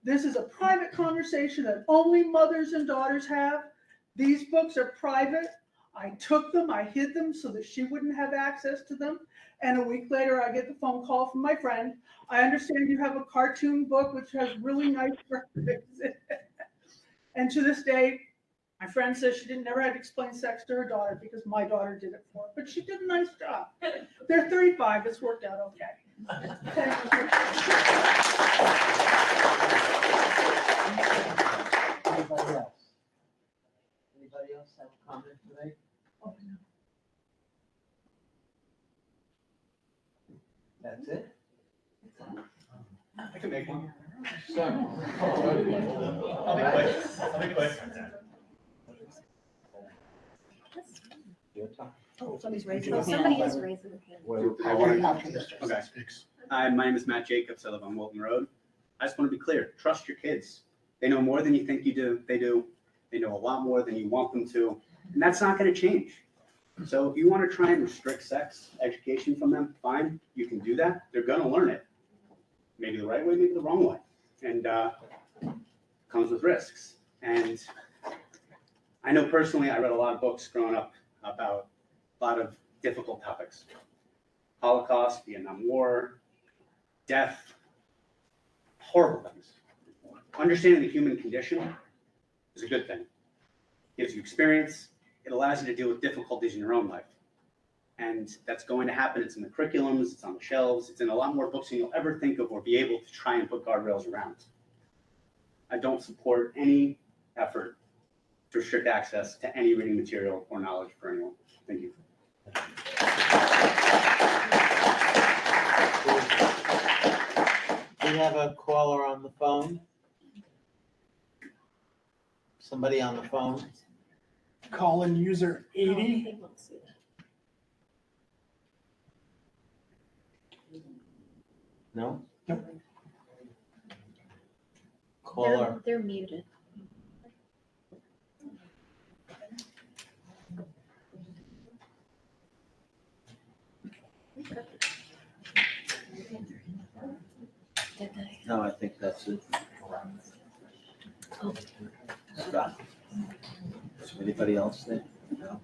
This is a private conversation that only mothers and daughters have. These books are private. I took them, I hid them so that she wouldn't have access to them. And a week later, I get the phone call from my friend. I understand you have a cartoon book which has really nice graphics in it. And to this day, my friend says she never had to explain sex to her daughter because my daughter did it for her. But she did a nice job. They're 35. It's worked out okay. Anybody else? Anybody else have a comment today? Oh, no. That's it? I can make one. Sure. I'll be quick. I'll be quick. Your time. Oh, somebody's raising. Oh, somebody is raising their hand. I want to. Okay. Hi, my name is Matt Jacobs. I live on Wilton Road. I just want to be clear. Trust your kids. They know more than you think you do. They do. They know a lot more than you want them to. And that's not going to change. So if you want to try and restrict sex education from them, fine. You can do that. They're going to learn it. Maybe the right way, maybe the wrong way. And comes with risks. And I know personally, I read a lot of books growing up about a lot of difficult topics. Holocaust, Vietnam War, death, horrible things. Understanding the human condition is a good thing. It gives you experience. It allows you to deal with difficulties in your own life. And that's going to happen. It's in the curriculums, it's on the shelves, it's in a lot more books than you'll ever think of or be able to try and put guardrails around. I don't support any effort to restrict access to any reading material or knowledge for anyone. Thank you. We have a caller on the phone. Somebody on the phone. Call-in user 80. No? Nope. Caller. They're muted. No, I think that's it. Scott. Anybody else there? No.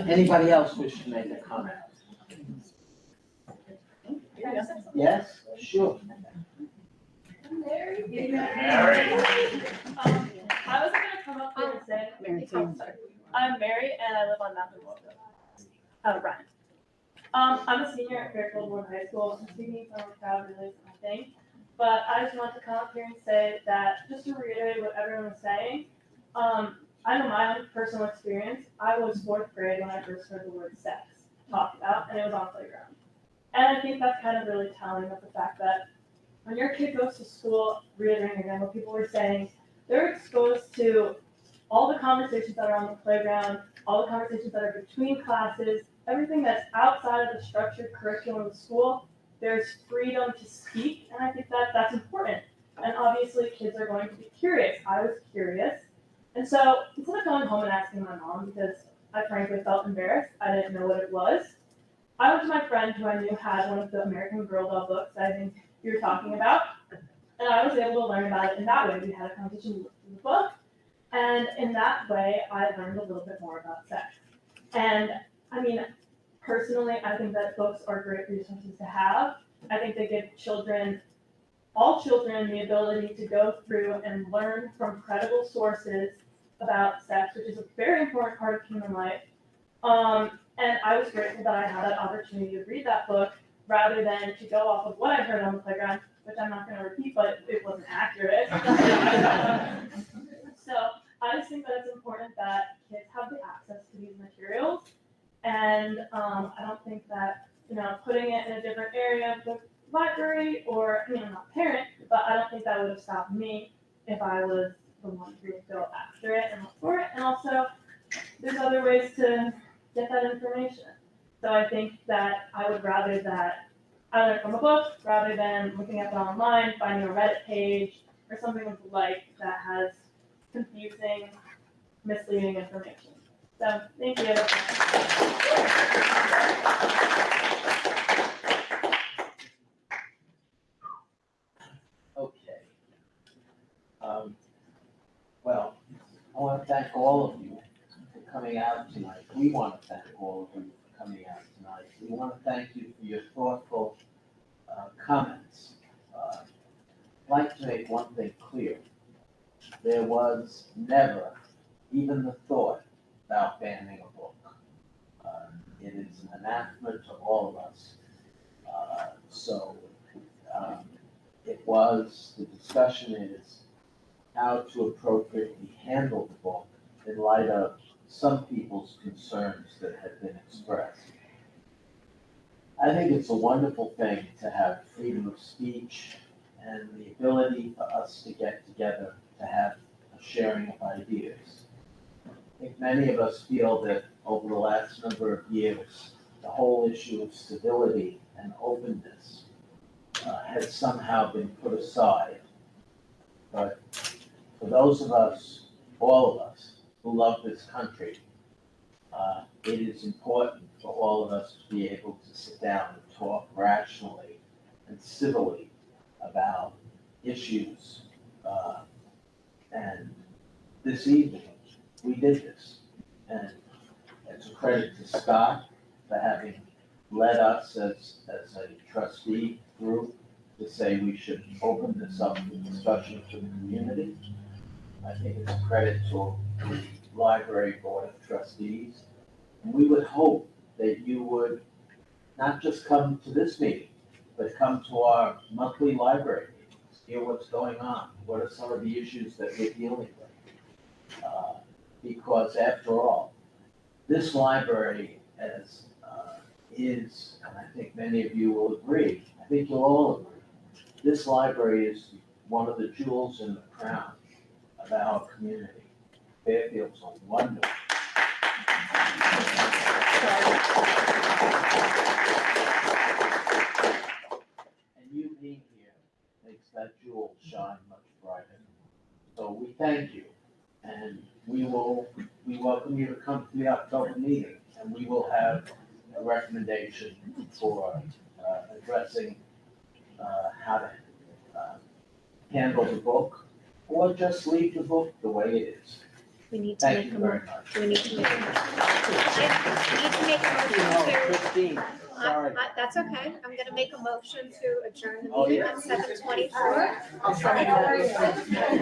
Anybody else wish to make a comment? Yes, sure. Mary. I wasn't gonna come up here and say. I'm Mary and I live on Mountain Road. Brian. I'm a senior at Fairfield Ward High School. I'm speaking from a crowd really is my thing. But I just want to come up here and say that, just to reiterate what everyone was saying, I know my own personal experience. I was 4th grade when I first heard the word sex talked about, and it was on playground. And I think that's kind of really telling of the fact that when your kid goes to school, reiterating again what people were saying, they're exposed to all the conversations that are on the playground, all the conversations that are between classes, everything that's outside of the structured curriculum of school. There's freedom to speak, and I think that that's important. And obviously, kids are going to be curious. I was curious. And so instead of going home and asking my mom, because I frankly felt embarrassed, I didn't know what it was, I went to my friend who I knew had one of the American Girl doll books that I think you were talking about, and I was able to learn about it in that way. We had a competition with the book, and in that way, I learned a little bit more about sex. And I mean, personally, I think that books are great resources to have. I think they give children, all children, the ability to go through and learn from credible sources about sex, which is a very important part of human life. And I was grateful that I had that opportunity to read that book rather than to go off of what I heard on the playground, which I'm not going to repeat, but it wasn't accurate. So I just think that it's important that kids have the access to these materials. And I don't think that, putting it in a different area of the library, or, I'm not a parent, but I don't think that would have stopped me if I was the one who would go after it and look for it. And also, there's other ways to get that information. So I think that I would rather that I learn from a book rather than looking at it online, finding a Reddit page or something of the like that has confusing, misleading information. So thank you. Okay. Well, I want to thank all of you for coming out tonight. We want to thank all of you for coming out tonight. We want to thank you for your thoughtful comments. I'd like to make one thing clear. There was never even the thought about banning a book. It is an anathema to all of us. The discussion is how to appropriately handle the book in light of some people's concerns that have been expressed. I think it's a wonderful thing to have freedom of speech and the ability for us to get together to have a sharing of ideas. I think many of us feel that over the last number of years, the whole issue of civility and openness has somehow been put aside. But for those of us, all of us, who love this country, it is important for all of us to be able to sit down and talk rationally and civilly about issues. And this evening, we did this. And it's a credit to Scott for having led us as a trustee group to say we should open this up for discussion to the community. I think it's a credit to the library board of trustees. And we would hope that you would not just come to this meeting, but come to our monthly library meetings, hear what's going on, what are some of the issues that we're dealing with. Because after all, this library is, and I think many of you will agree, I think you'll all agree, this library is one of the jewels in the crown of our community. Fairfield's a wonderful. And you being here makes that jewel shine much brighter. So we thank you, and we welcome you to come to the October meeting, and we will have a recommendation for addressing how to handle the book, or just leave the book the way it is. We need to Thank make you a very motion. much. We need to make a motion. I need to make a motion to. Christine, sorry. That's okay. I'm gonna make a motion to adjourn the Oh, meeting yeah. at 7:24. I'll second that.